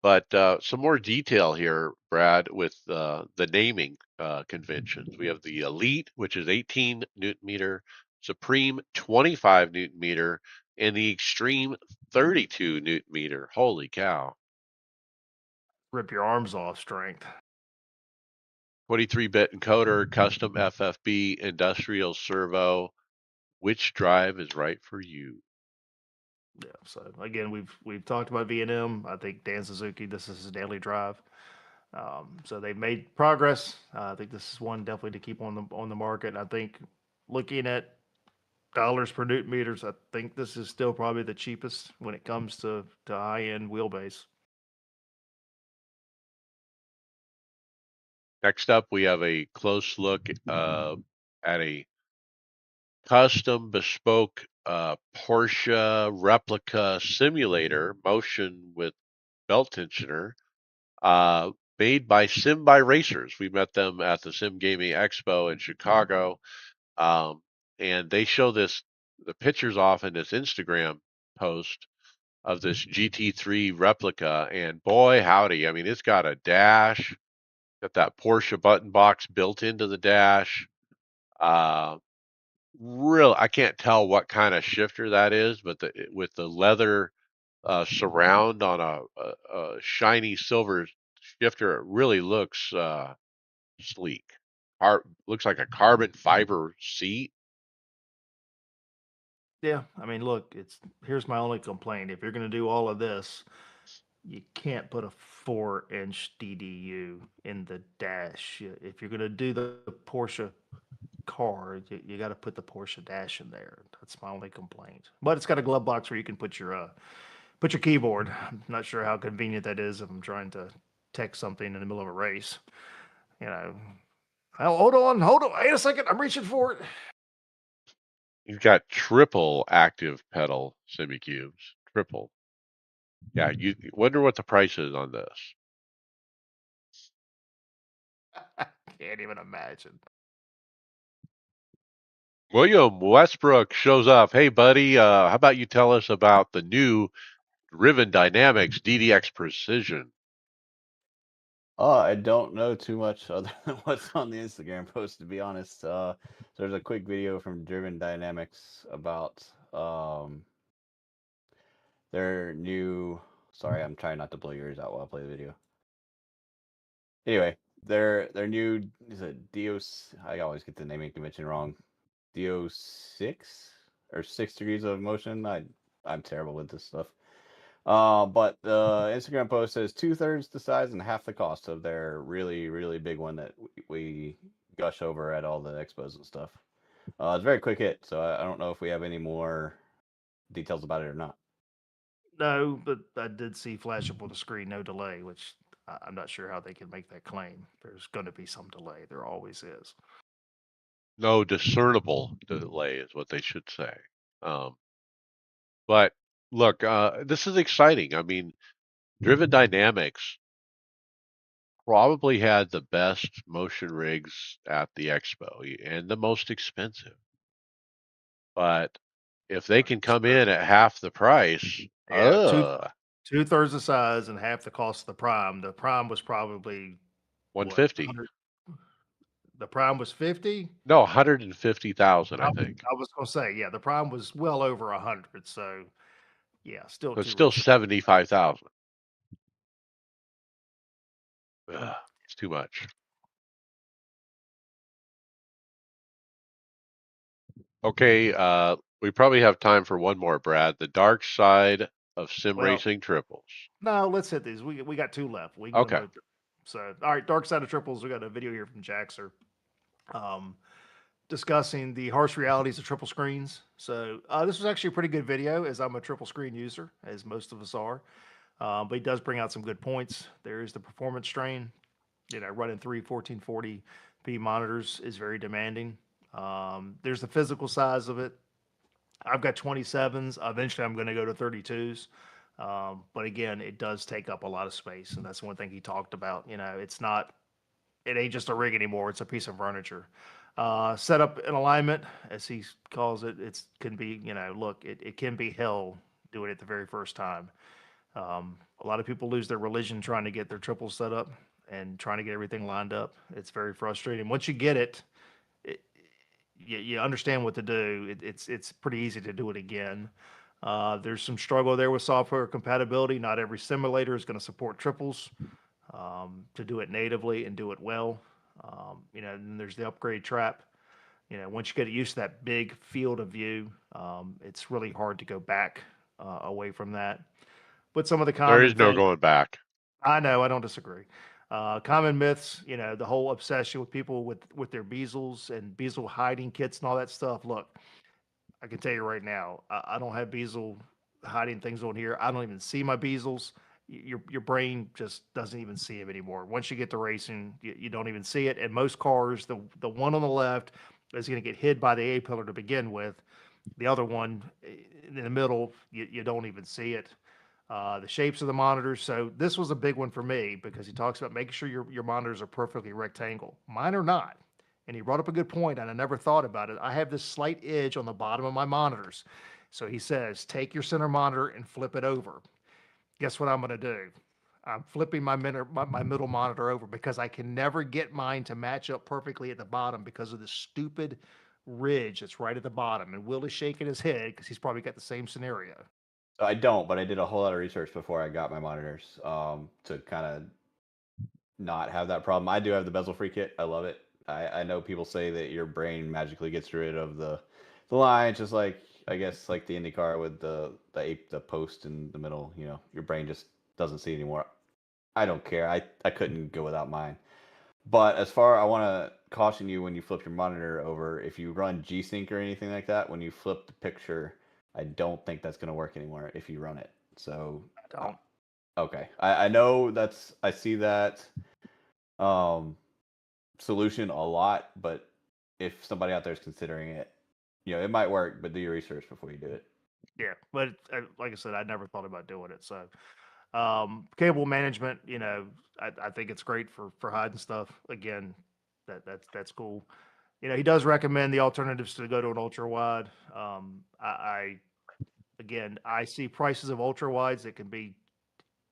But some more detail here, Brad, with the naming conventions. We have the Elite, which is 18 Newton meter, Supreme 25 Newton meter, and the Extreme 32 Newton meter. Holy cow. Rip your arms off strength. 23-bit encoder, custom FFB, industrial servo. Which drive is right for you? Yeah. So again, we've talked about V&M. I think Dan Suzuki. This is his daily drive. So they've made progress. I think this is one definitely to keep on the market. I think looking at dollars per newton meters, I think this is still probably the cheapest when it comes to high end wheelbase. Next up, we have a close look at a custom bespoke Porsche replica simulator motion with belt tensioner made by iRacers. We met them at the Sim Gaming Expo in Chicago, and they show the pictures off in this Instagram post of this GT3 replica, and boy howdy, I mean it's got a dash, got that Porsche button box built into the dash. Uh, real, I can't tell what kind of shifter that is, but with the leather surround on a shiny silver shifter, it really looks sleek. Looks like a carbon fiber seat. Yeah, I mean, look, it's here's my only complaint. If you're going to do all of this, you can't put a 4-inch DDU in the dash. If you're going to do the Porsche car, you got to put the Porsche dash in there. That's my only complaint. But it's got a glove box where you can put your keyboard. I'm not sure how convenient that is if I'm trying to text something in the middle of a race. You know, oh, hold on, wait a second, I'm reaching for it. You've got triple active pedal semi-cubes. Triple. Yeah, you wonder what the price is on this. I can't even imagine. William Westbrook shows up. Hey, buddy, how about you tell us about the new Driven Dynamics DDX Precision? Oh, I don't know too much other than what's on the Instagram post, to be honest. So there's a quick video from Driven Dynamics about their new. Sorry, I'm trying not to blow yours out while I play the video. Anyway, their new is it Dios? I always get the naming convention wrong. Dio 6 or 6 degrees of motion. I'm terrible with this stuff. But the Instagram post says 2/3 the size and half the cost of their really, really big one that we gush over at all the expos and stuff. It's a very quick hit, so I don't know if we have any more details about it or not. No, but I did see flash up on the screen, no delay, which I'm not sure how they can make that claim. There's going to be some delay. There always is. No discernible delay is what they should say. Um, but look, this is exciting. I mean, Driven Dynamics probably had the best motion rigs at the expo and the most expensive. But if they can come in at half the price, Yeah, two-thirds the size and half the cost of the Prime. The Prime was probably what 150. 100. The Prime was 50. No, 150,000, I, I think. I was gonna say, yeah, the Prime was well over 100. So yeah, still But too still rich. 75,000. It's too much. Okay, we probably have time for one more, Brad. The dark side of sim Well, racing triples. no, let's hit these. We got two left. We can go Okay. both. So all right, Dark Side of Triples. We got a video here from Jaxer. Um, discussing the harsh realities of triple screens. So this was actually a pretty good video, as I'm a triple screen user, as most of us are. But he does bring out some good points. There is the performance strain. Running three 1440p monitors is very demanding. There's the physical size of it. I've got 27s. Eventually, I'm going to go to 32s. But again, it does take up a lot of space, and that's one thing he talked about. It ain't just a rig anymore. It's a piece of furniture. Setup and alignment, as he calls it, it's can be, look, it can be hell doing it the very first time. A lot of people lose their religion trying to get their triples set up and trying to get everything lined up. It's very frustrating. Once you get it, you understand what to do. It's pretty easy to do it again. There's some struggle there with software compatibility. Not every simulator is going to support triples to do it natively and do it well. And there's the upgrade trap. Once you get used to that big field of view, it's really hard to go back away from that. But some of the There common is no things, going back. I know, I don't disagree. Common myths, the whole obsession with people with their bezels and bezel hiding kits and all that stuff. Look, I can tell you right now, I don't have bezel hiding things on here. I don't even see my bezels. Your brain just doesn't even see them anymore. Once you get to racing, you don't even see it. And most cars, the one on the left is going to get hid by the A pillar to begin with. The other one in the middle, you don't even see it. The shapes of the monitors. So this was a big one for me because he talks about making sure your monitors are perfectly rectangle. Mine are not. And he brought up a good point, and I never thought about it. I have this slight edge on the bottom of my monitors. So he says, take your center monitor and flip it over. Guess what I'm going to do? I'm flipping my middle monitor over because I can never get mine to match up perfectly at the bottom because of this stupid ridge that's right at the bottom. And Will is shaking his head because he's probably got the same scenario. So I don't, but I did a whole lot of research before I got my monitors to kind of not have that problem. I do have the bezel free kit. I love it. I know people say that your brain magically gets rid of the line, just like I guess like the IndyCar with the post in the middle. You know, your brain just doesn't see anymore. I don't care. I couldn't go without mine. But as far, I want to caution you when you flip your monitor over, if you run G-Sync or anything like that, when you flip the picture, I don't think that's going to work anymore if you run it. So, I don't. okay. I know I see that um, solution a lot, but if somebody out there is considering it, you know, it might work, but do your research before you do it. Yeah, but like I said, I never thought about doing it. So, cable management, I think it's great for hiding stuff. Again, that's cool. He does recommend the alternatives to go to an ultra wide. Again, I see prices of ultra wides that can be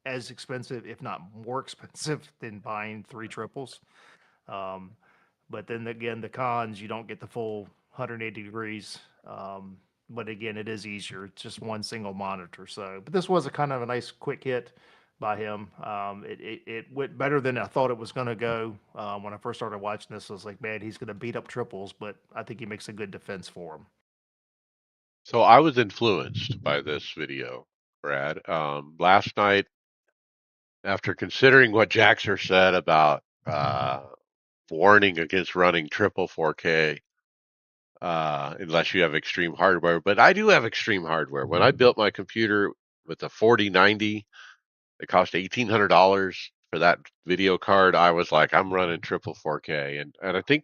as expensive, if not more expensive, than buying three triples. Um, but then again, the cons, you don't get the full 180 degrees. But again, it is easier. It's just one single monitor. So, but this was a kind of a nice quick hit by him. It went better than I thought it was going to go. When I first started watching this, I was like, man, he's going to beat up triples, but I think he makes a good defense for him. So I was influenced by this video, Brad. Last night, after considering what Jaxer said about warning against running triple 4K, unless you have extreme hardware, but I do have extreme hardware. When I built my computer with a 4090, it cost $1,800 for that video card. I was like, I'm running triple 4K, and I think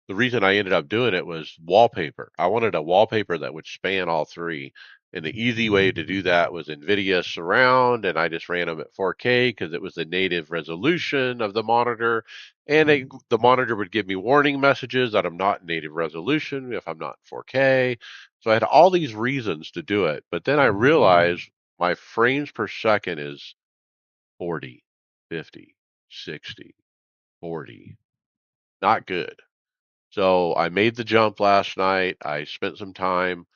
the reason I ended up doing it was wallpaper. I wanted a wallpaper that would span all three, and the easy way to do that was NVIDIA Surround, and I just ran them at 4K because it was the native resolution of the monitor, and the monitor would give me warning messages that I'm not native resolution if I'm not 4K. So I had all these reasons to do it, but then I realized my frames per second is 40, 50, 60, 40. Not good. So I made the jump last night. I spent some time.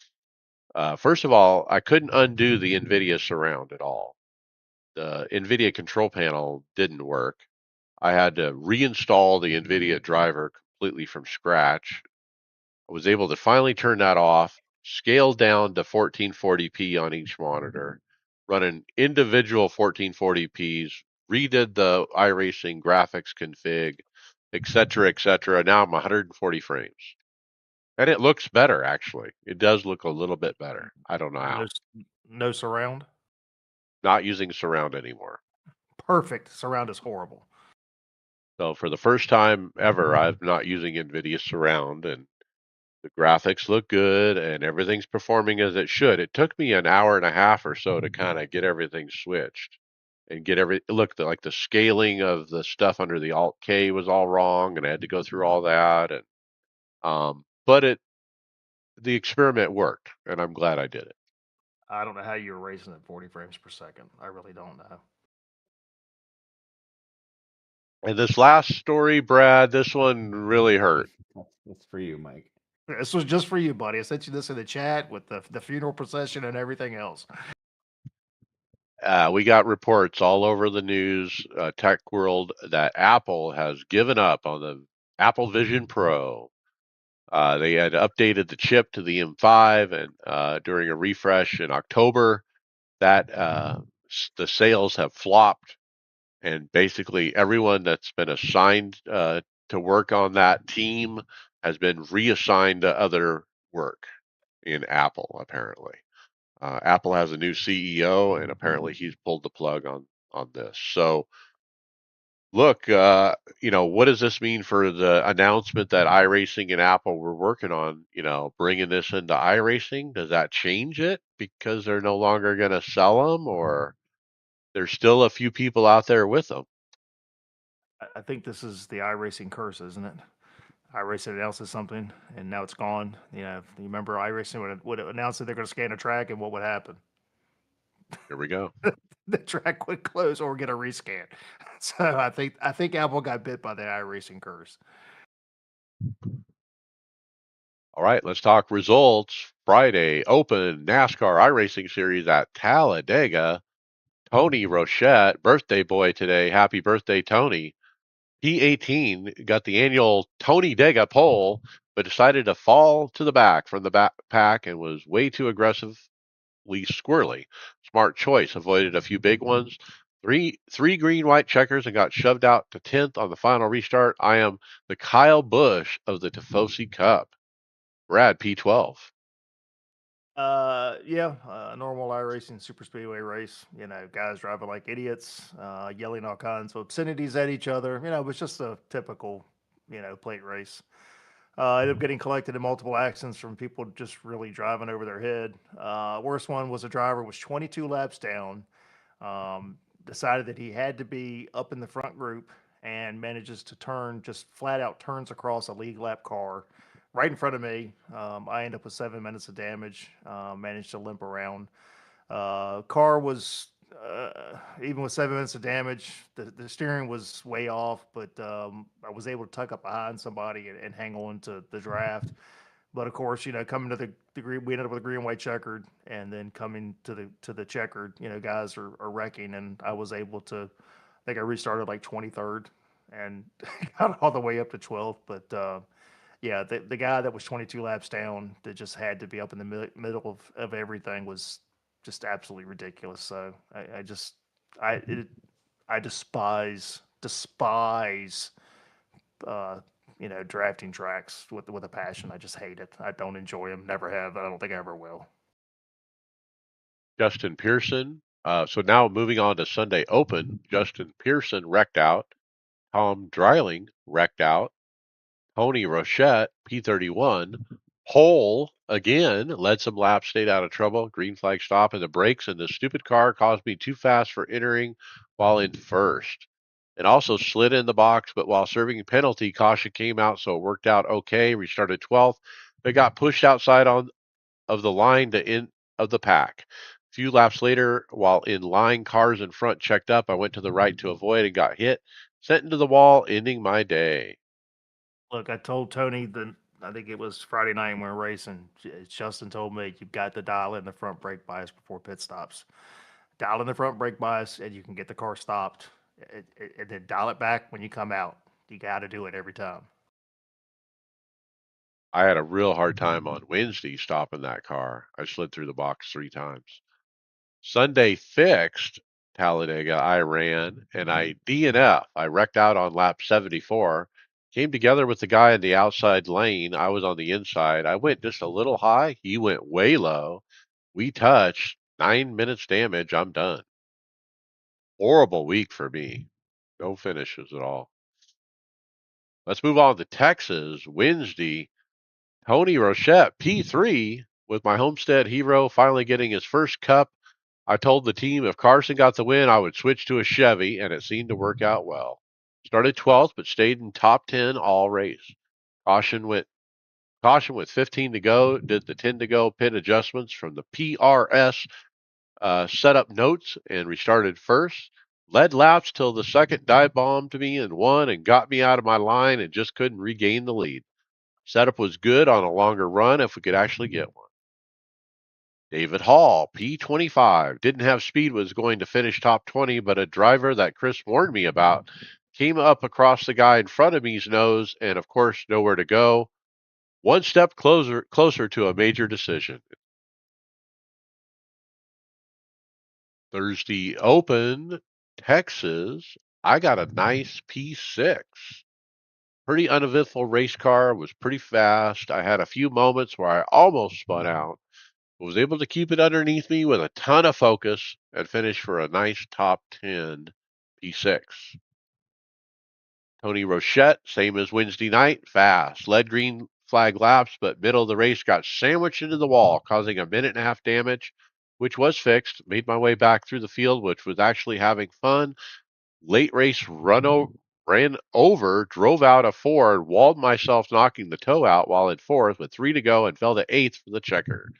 First of all, I couldn't undo the NVIDIA surround at all. The NVIDIA control panel didn't work. I had to reinstall the NVIDIA driver completely from scratch. I was able to finally turn that off, scale down to 1440p on each monitor, run an individual 1440ps, redid the iRacing graphics config, et cetera, et cetera. Now I'm 140 frames. And it looks better, actually. It does look a little bit better. I don't know No, how. no surround. Not using surround anymore. Perfect. Surround is horrible. So for the first time ever, I'm not using NVIDIA surround, and the graphics look good and everything's performing as it should. It took me an hour and a half or so to kind of get everything switched and get look, like the scaling of the stuff under the Alt K was all wrong, and I had to go through all that. And but the experiment worked, and I'm glad I did it. I don't know how you're racing at 40 frames per second. I really don't know. And this last story, Brad, this one really hurt. That's for you, Mike. This was just for you, buddy. I sent you this in the chat with the funeral procession and everything else. We got reports all over the news, tech world, that Apple has given up on the Apple Vision Pro. They had updated the chip to the M5, and during a refresh in October, that the sales have flopped, and basically everyone that's been assigned to work on that team has been reassigned to other work in Apple. Apparently, Apple has a new CEO, and apparently he's pulled the plug on this. So look, what does this mean for the announcement that iRacing and Apple were working on, bringing this into iRacing? Does that change it because they're no longer going to sell them, or there's still a few people out there with them? I think this is the iRacing curse, isn't it? iRacing announces something and now it's gone. You remember iRacing would announce that they're going to scan a track and what would happen? Here we go. the track would close or get a rescan. So I think Apple got bit by the iRacing curse. All right, let's talk results. Friday Open NASCAR iRacing Series at Talladega. Tony Rochette, birthday boy today. Happy birthday, Tony. P18 got the annual Tony Dega pole, but decided to fall to the back from the back pack and was way too aggressively squirrely. Smart choice. Avoided a few big ones. Three green white checkers and got shoved out to 10th on the final restart. I am the Kyle Busch of the Tifosi Cup. Brad P12. Yeah, normal iRacing super speedway race. Guys driving like idiots, yelling all kinds of obscenities at each other. It was just a typical, plate race. Ended up getting collected in multiple accidents from people just really driving over their head. Worst one was a driver was 22 laps down, decided that he had to be up in the front group and manages to turn, just flat out turns across a lead lap car right in front of me. I end up with 7 minutes of damage, managed to limp around. Car was, even with 7 minutes of damage, the steering was way off, but I was able to tuck up behind somebody and hang on to the draft. But of course, coming to the green, we ended up with a green and white checkered, and then coming to the checkered, guys are wrecking, and I was able to. I think I restarted like 23rd and got all the way up to 12th. But yeah, the guy that was 22 laps down that just had to be up in the middle of everything was just absolutely ridiculous. So I just I it, I despise uh, drafting tracks with a passion. I just hate it. I don't enjoy them. Never have. I don't think I ever will. Justin Pearson. So now moving on to Sunday Open. Justin Pearson wrecked out. Tom Dreiling wrecked out. Tony Rochette, P31. Pole again, led some laps, stayed out of trouble. Green flag stop in the brakes, and the stupid car caused me too fast for entering while in first. It also slid in the box, but while serving a penalty, caution came out, so it worked out okay. Restarted 12th, but got pushed outside of the line to end of the pack. A few laps later, while in line, cars in front checked up. I went to the right to avoid and got hit, sent into the wall, ending my day. Look, I told Tony that I think it was Friday night when we were racing. Justin told me you've got to dial in the front brake bias before pit stops. Dial in the front brake bias, and you can get the car stopped. And then dial it back when you come out. You got to do it every time. I had a real hard time on Wednesday stopping that car. I slid through the box 3 times. Sunday fixed Talladega. I ran and I DNF. I wrecked out on lap 74. Came together with the guy in the outside lane. I was on the inside. I went just a little high. He went way low. We touched. 9 minutes damage. I'm done. Horrible week for me. No finishes at all. Let's move on to Texas. Wednesday. Tony Rochette, P3, with my Homestead Hero finally getting his first cup. I told the team if Carson got the win, I would switch to a Chevy, and it seemed to work out well. Started 12th, but stayed in top 10 all race. Caution went Caution with 15 to go. Did the 10 to go pit adjustments from the PRS setup notes and restarted first. Led laps till the second dive bombed me and won and got me out of my line and just couldn't regain the lead. Setup was good on a longer run if we could actually get one. David Hall, P25, didn't have speed, was going to finish top 20, but a driver that Chris warned me about came up across the guy in front of me's nose and, of course, nowhere to go. One step closer to a major decision. Thursday Open, Texas. I got a nice P6. Pretty uneventful race car, was pretty fast. I had a few moments where I almost spun out, was able to keep it underneath me with a ton of focus and finish for a nice top 10 P6. Tony Rochette, same as Wednesday night, fast. Led green flag laps, but middle of the race got sandwiched into the wall, causing a minute and a half damage, which was fixed. Made my way back through the field, which was actually having fun. Late race ran over, drove out a Ford, walled myself, knocking the toe out while in fourth with 3 to go, and fell to eighth for the checkered.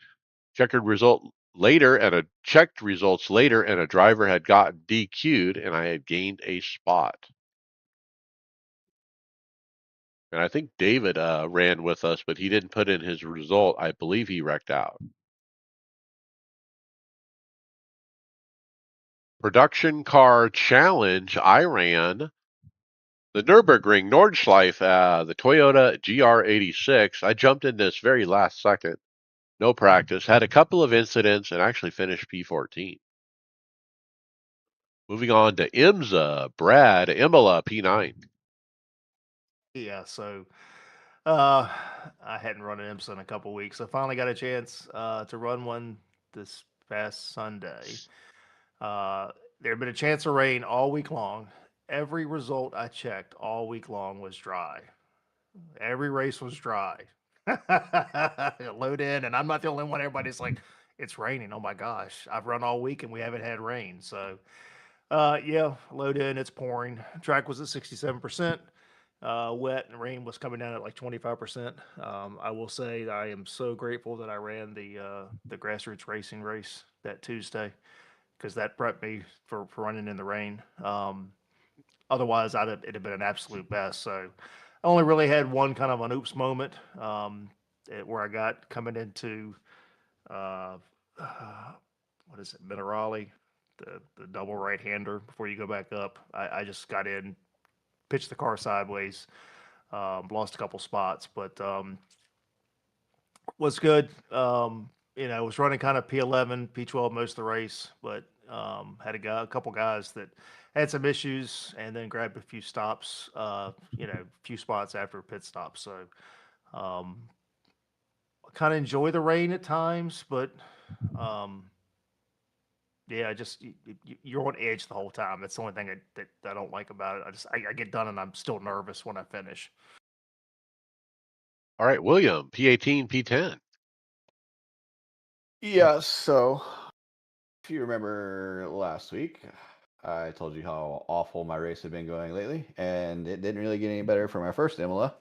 Checkered result later and a checked results later, and a driver had gotten DQ'd, and I had gained a spot. And I think David ran with us, but he didn't put in his result. I believe he wrecked out. Production car challenge. I ran the Nürburgring Nordschleife, the Toyota GR86. I jumped in this very last second. No practice. Had a couple of incidents and actually finished P14. Moving on to IMSA, Brad, Imola, P9. Yeah, so I hadn't run an IMSA in a couple weeks. I finally got a chance to run one this past Sunday. There had been a chance of rain all week long. Every result I checked all week long was dry. Every race was dry. Load in, and I'm not the only one. Everybody's like, it's raining. Oh my gosh. I've run all week and we haven't had rain. So, yeah, load in, it's pouring. Track was at 67%. Wet and rain was coming down at like 25%. I will say I am so grateful that I ran the grassroots racing race that Tuesday because that prepped me for running in the rain. Otherwise, it'd have been an absolute mess. So I only really had one kind of an oops moment where I got coming into uh, what is it, Minerali, the double right hander before you go back up. I just got in, pitched the car sideways, lost a couple spots, but was good. Was running kind of P11, P12 most of the race, but had a couple guys that had some issues, and then grabbed a few stops. A few spots after pit stops. So um, kind of enjoy the rain at times, but um, yeah, just you're on edge the whole time. That's the only thing that I don't like about it. I get done and I'm still nervous when I finish. All right, William, P18, P10. Yeah, so if you remember last week, I told you how awful my race had been going lately, and it didn't really get any better for my first Imola.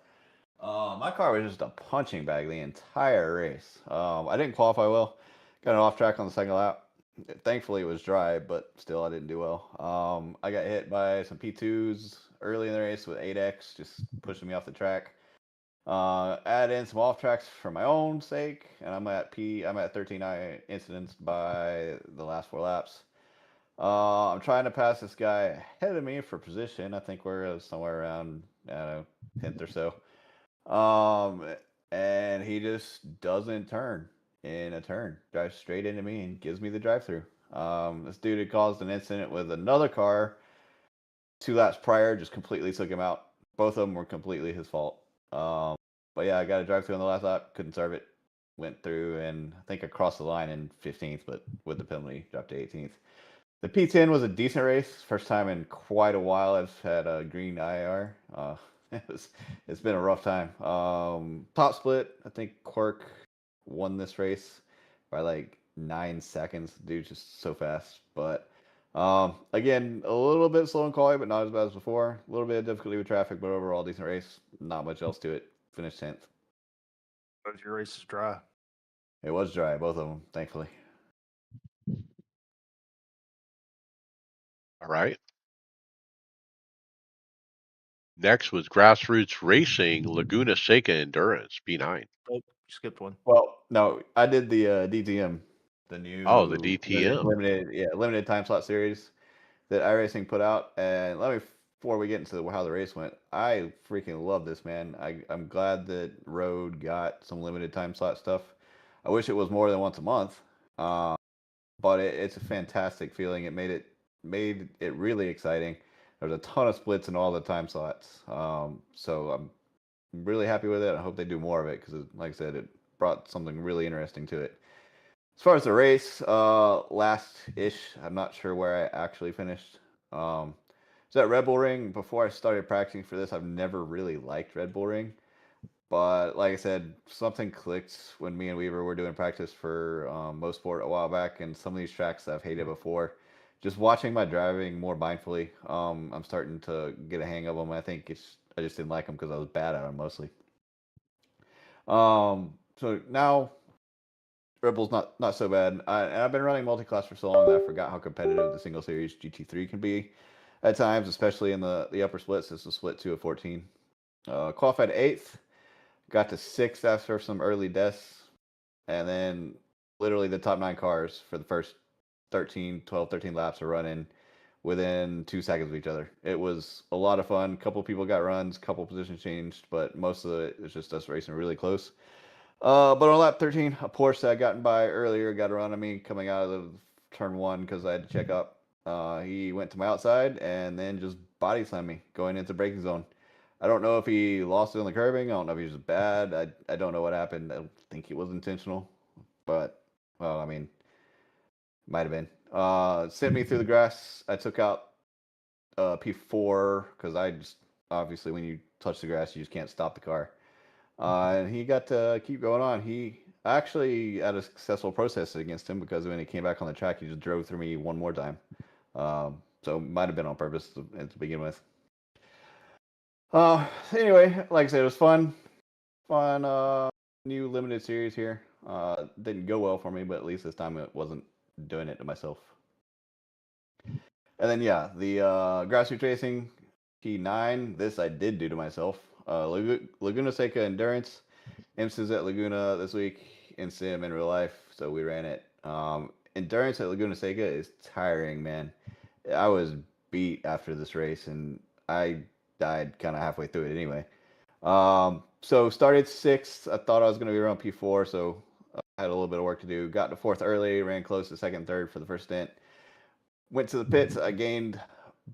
My car was just a punching bag the entire race. I didn't qualify well. Got an off track on the second lap. Thankfully, it was dry, but still, I didn't do well. I got hit by some P2s early in the race with 8X, just pushing me off the track. Add in some off tracks for my own sake, and I'm at 13 incidents by the last 4 laps. I'm trying to pass this guy ahead of me for position. I think we're somewhere around, I don't know, 10th or so. And he just doesn't turn in a turn. Drives straight into me and gives me the drive through. This dude had caused an incident with another car 2 laps prior, just completely took him out. Both of them were completely his fault. But yeah, I got a drive through on the last lap, couldn't serve it. Went through, and I think I crossed the line in 15th, but with the penalty, dropped to 18th. The P10 was a decent race. First time in quite a while I've had a green IR. It's been a rough time. Top split, I think Quirk won this race by like 9 seconds. Dude's just so fast. But again, a little bit slow and quality, but not as bad as before. A little bit of difficulty with traffic, but overall decent race. Not much else to it. Finished 10th. Both your races dry. It was dry, both of them, thankfully. All right. Next was Grassroots Racing, Laguna Seca Endurance, P9. Oh, you skipped one. Well, no, I did the DTM, the Oh, the new DTM. limited time slot series that iRacing put out. And before we get into how the race went, I freaking love this, man. I'm glad that Road got some limited time slot stuff. I wish it was more than once a month, but it's a fantastic feeling. It made it really exciting. There's a ton of splits in all the time slots, so I'm really happy with it. I hope they do more of it because, like I said, it brought something really interesting to it. As far as the race, last-ish, I'm not sure where I actually finished. So at Red Bull Ring, before I started practicing for this, I've never really liked Red Bull Ring. But like I said, something clicked when me and Weaver were doing practice for Mosport a while back, and some of these tracks that I've hated before. Just watching my driving more mindfully, I'm starting to get a hang of them. I just didn't like them because I was bad at them mostly. So now Red Bull's not so bad. And I've been running multi-class for so long that I forgot how competitive the single series GT3 can be at times, especially in the upper splits. This was split 2 of 14. Qualified 8th, got to 6th after some early deaths, and then literally the top 9 cars for the first 13 laps are running within 2 seconds of each other. It was a lot of fun. A couple people got runs, couple positions changed, but most of it was just us racing really close. But on lap 13, a Porsche that I gotten by earlier got a run on me coming out of the turn 1 because I had to check up. He went to my outside and then just body slammed me going into braking zone. I don't know if he lost it on the curbing. I don't know if he was just bad. I don't know what happened. I don't think it was intentional, but well, I mean, might have been. Sent me through the grass. I took out P4 because I just obviously when you touch the grass, you just can't stop the car. And he got to keep going on. He actually had a successful process against him because when he came back on the track, he just drove through me one more time. So might have been on purpose to begin with. Anyway, like I said, it was fun. New limited series here. Didn't go well for me, but at least this time it wasn't doing it to myself. And then yeah, the grassroots racing P9. This I did do to myself. Laguna Seca Endurance. IMSA's at Laguna this week, in sim in real life, so we ran it. Endurance at Laguna Seca is tiring, man. I was beat after this race, and I died kind of halfway through it anyway. So started 6th. I thought I was going to be around P4, so I had a little bit of work to do. Got to 4th early, ran close to 2nd, 3rd for the first stint. Went to the pits. I gained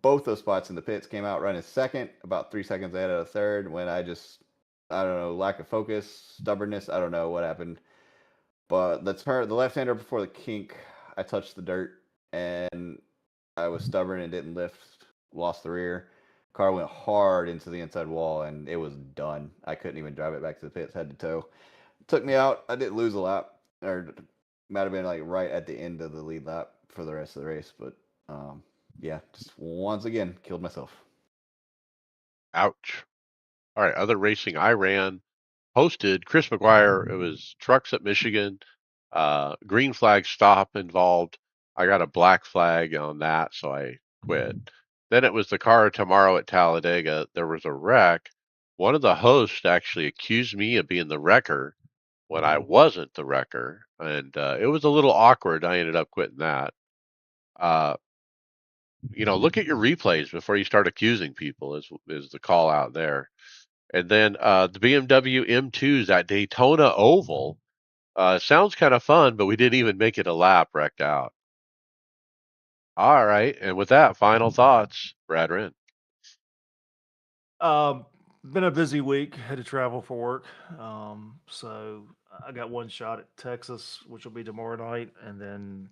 both those spots in the pits. Came out running 2nd, about 3 seconds ahead of the 3rd. When I don't know, lack of focus, stubbornness. I don't know what happened. But the left-hander before the kink, I touched the dirt and I was stubborn and didn't lift. Lost the rear. Car went hard into the inside wall and it was done. I couldn't even drive it back to the pits, head to toe. Took me out. I didn't lose a lap, or might have been like right at the end of the lead lap for the rest of the race. But yeah, just once again killed myself. Ouch. All right, other racing I ran, hosted Chris McGuire. It was trucks at Michigan, green flag stop involved. I got a black flag on that, so I quit. Then it was the car tomorrow at Talladega. There was a wreck. One of the hosts actually accused me of being the wrecker when I wasn't the wrecker, and it was a little awkward. I ended up quitting that. Uh, look at your replays before you start accusing people. Is the call out there? And then the BMW M2s at Daytona Oval. Sounds kind of fun, but we didn't even make it a lap, wrecked out. All right. And with that, final thoughts, Brad Wren. Been a busy week. Had to travel for work. So I got one shot at Texas, which will be tomorrow night, and then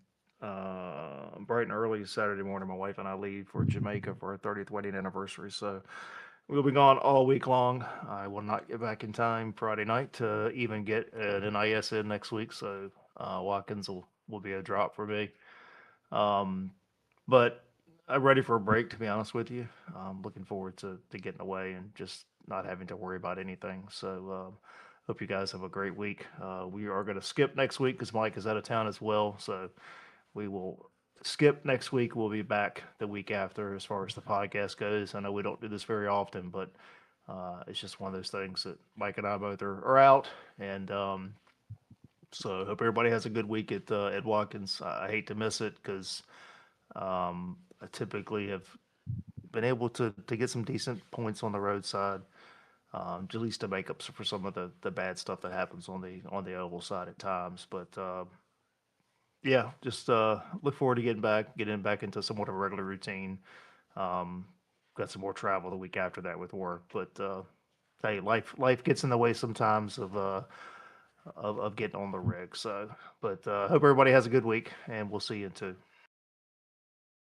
bright and early Saturday morning, my wife and I leave for Jamaica for our 30th wedding anniversary. So we'll be gone all week long. I will not get back in time Friday night to even get an NIS in next week. So Watkins will be a drop for me. But I'm ready for a break, to be honest with you. I'm looking forward to getting away and just not having to worry about anything. So hope you guys have a great week. We are going to skip next week because Mike is out of town as well. So we will skip next week. We'll be back the week after as far as the podcast goes. I know we don't do this very often, but it's just one of those things that Mike and I both are out. And so hope everybody has a good week at Watkins. I hate to miss it because I typically have been able to get some decent points on the roadside, at least to make up for some of the bad stuff that happens on the oval side at times. But yeah, just look forward to getting back into somewhat of a regular routine. Got some more travel the week after that with work, but hey, life gets in the way sometimes of getting on the rig. So, but hope everybody has a good week, and we'll see you in 2.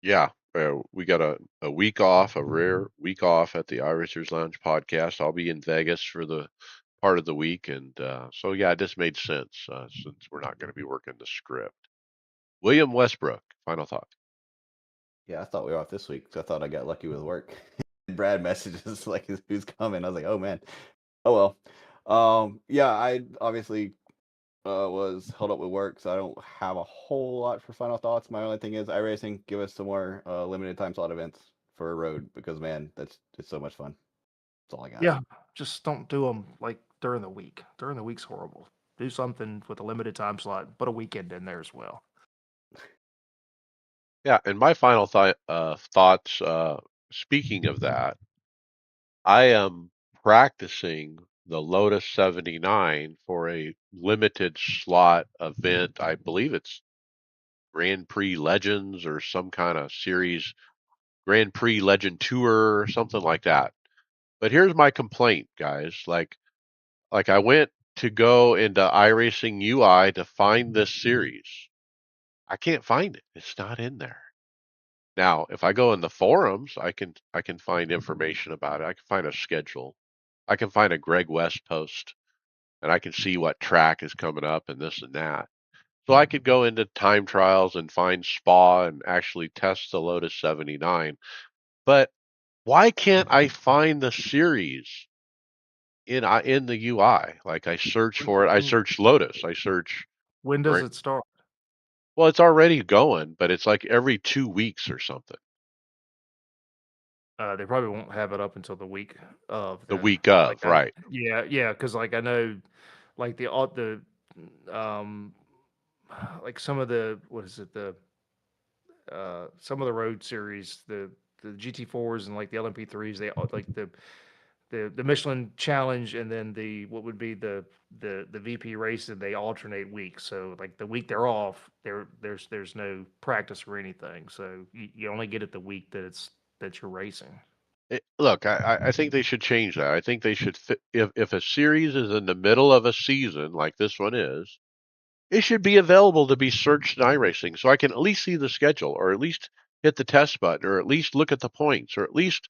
Yeah, we got a week off, a rare week off at the iRacers Lounge podcast. I'll be in Vegas for the part of the week, and so yeah, it just made sense since we're not going to be working the script. William Westbrook, final thought. Yeah, I thought we were off this week because I thought I got lucky with work. Brad messages like who's coming. I was like, oh man, oh well. Yeah, I obviously Was held up with work, so I don't have a whole lot for final thoughts. My only thing is iRacing, give us some more limited time slot events for a road because man, that's it's so much fun. That's all I got. Yeah, just don't do them like during the week. During the week's horrible. Do something with a limited time slot, put a weekend in there as well. Yeah, and my final thoughts. Speaking of that, I am practicing the Lotus 79 for a limited slot event. I believe it's Grand Prix Legends or some kind of series, Grand Prix Legend Tour or something like that. But here's my complaint, guys. Like I went to go into iRacing UI to find this series. I can't find it. It's not in there. Now, if I go in the forums, I can find information about it. I can find a schedule. I can find a Greg West post and I can see what track is coming up and this and that. So I could go into time trials and find Spa and actually test the Lotus 79. But why can't I find the series in the UI? Like I search When, for it. I when, search Lotus. I search. when does it start? Well, it's already going, but it's like every 2 weeks or something. They probably won't have it up until the week of The then. week of, Like I, right? yeah, because like I know, like um, like some of the what is it some of the road series, the GT4s and like the LMP3s, they all like the Michelin Challenge and then the what would be the VP race, and they alternate weeks. So like the week they're off, there's no practice or anything. So you only get it the week that you're racing. Look, I think they should change that. I think they should fit, if a series is in the middle of a season like this one is, it should be available to be searched in iRacing so I can at least see the schedule or at least hit the test button or at least look at the points or at least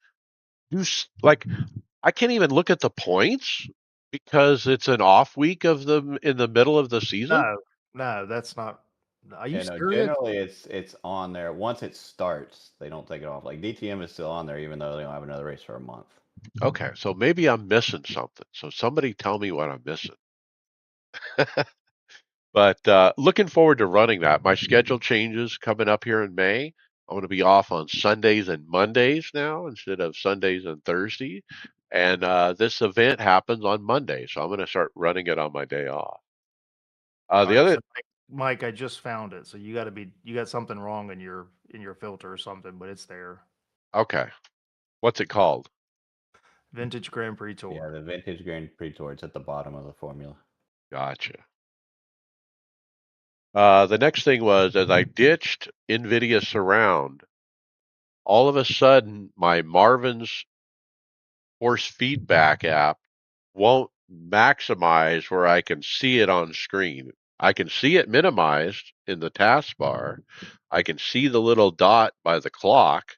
like I can't even look at the points because it's an off week of the in the middle of the season. No, no, that's not. Are you Yeah, no, serious? generally it's on there. Once it starts, they don't take it off. Like DTM is still on there even though they don't have another race for a month. Okay, so maybe I'm missing something. So somebody tell me what I'm missing. But looking forward to running that. My schedule changes coming up here in May. I'm going to be off on Sundays and Mondays now instead of Sundays and Thursday. And this event happens on Monday, so I'm going to start running it on my day off. All The right, other, so Mike, I just found it. So you got something wrong in your filter or something, but it's there. okay, what's it called? Vintage Grand Prix Yeah, Tour. the Vintage Grand Prix Tour, it's at the bottom of the formula. Gotcha. The next thing was as I ditched NVIDIA Surround, all of a sudden my Marvin's force feedback app won't maximize where I can see it on screen. I can see it minimized in the taskbar. I can see the little dot by the clock,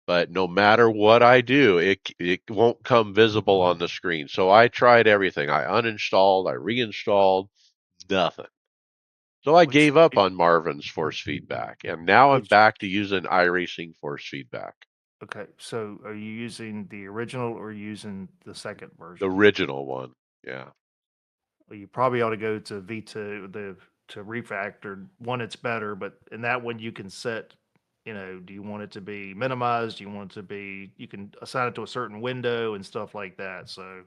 but no matter what I do, it won't come visible on the screen. So I tried everything. I uninstalled, I reinstalled, nothing. So I Which gave up on Marvin's force feedback, and now I'm which back to using iRacing force feedback, okay, so are you using the original or using the second the version? original one. Yeah. Well, you probably ought to go to V2, the to refactored one. It's better, but in that one you can set, do you want it to be minimized? Do you want it to be? You can assign it to a certain window and stuff like that. So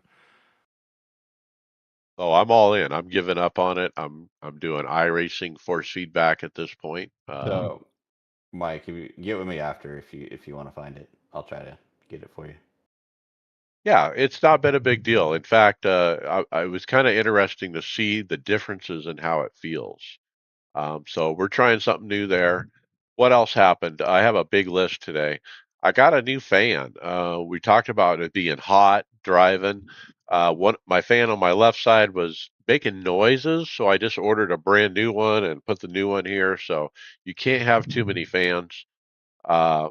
Oh, I'm all in. I'm giving up on it. I'm doing iRacing force feedback at this point. So, Mike, if you get with me after if you want to find it, I'll try to get it for you. Yeah, it's not been a big deal. In fact, I was kind of interesting to see the differences in how it feels. So we're trying something new there. What else happened? I have a big list today. I got a new fan. We talked about it being hot driving. My fan on my left side was making noises, so I just ordered a brand new one and put the new one here. So you can't have too many fans. Uh,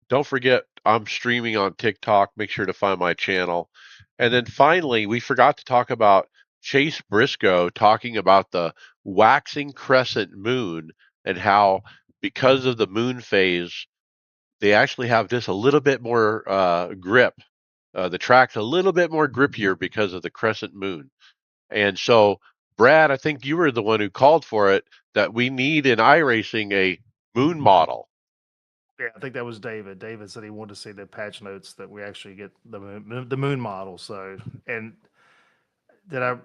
don't forget, I'm streaming on TikTok. Make sure to find my channel. And then finally, we forgot to talk about Chase Briscoe talking about the waxing crescent moon and how, because of the moon phase, they actually have just a little bit more grip. The track's a little bit more grippier because of the crescent moon. And so Brad, I think you were the one who called for it, that we need in iRacing a moon model. Yeah, I think that was David. David said he wanted to see the patch notes that we actually get the moon model. So, and did I?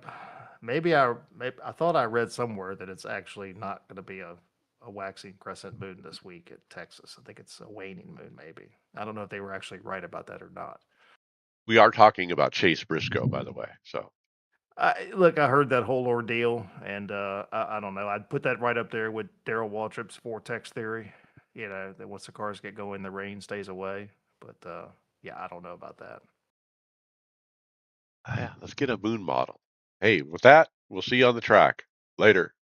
Maybe I thought I read somewhere that it's actually not going to be a waxing crescent moon this week at Texas. I think it's a waning moon. Maybe I don't know if they were actually right about that or not. We are talking about Chase Briscoe, by the way. So Look, I heard that whole ordeal, and I don't know. I'd put that right up there with Daryl Waltrip's vortex theory. You know that once the cars get going, the rain stays away. But yeah, I don't know about that. yeah, let's get a moon model. Hey, with that, we'll see you on the track later.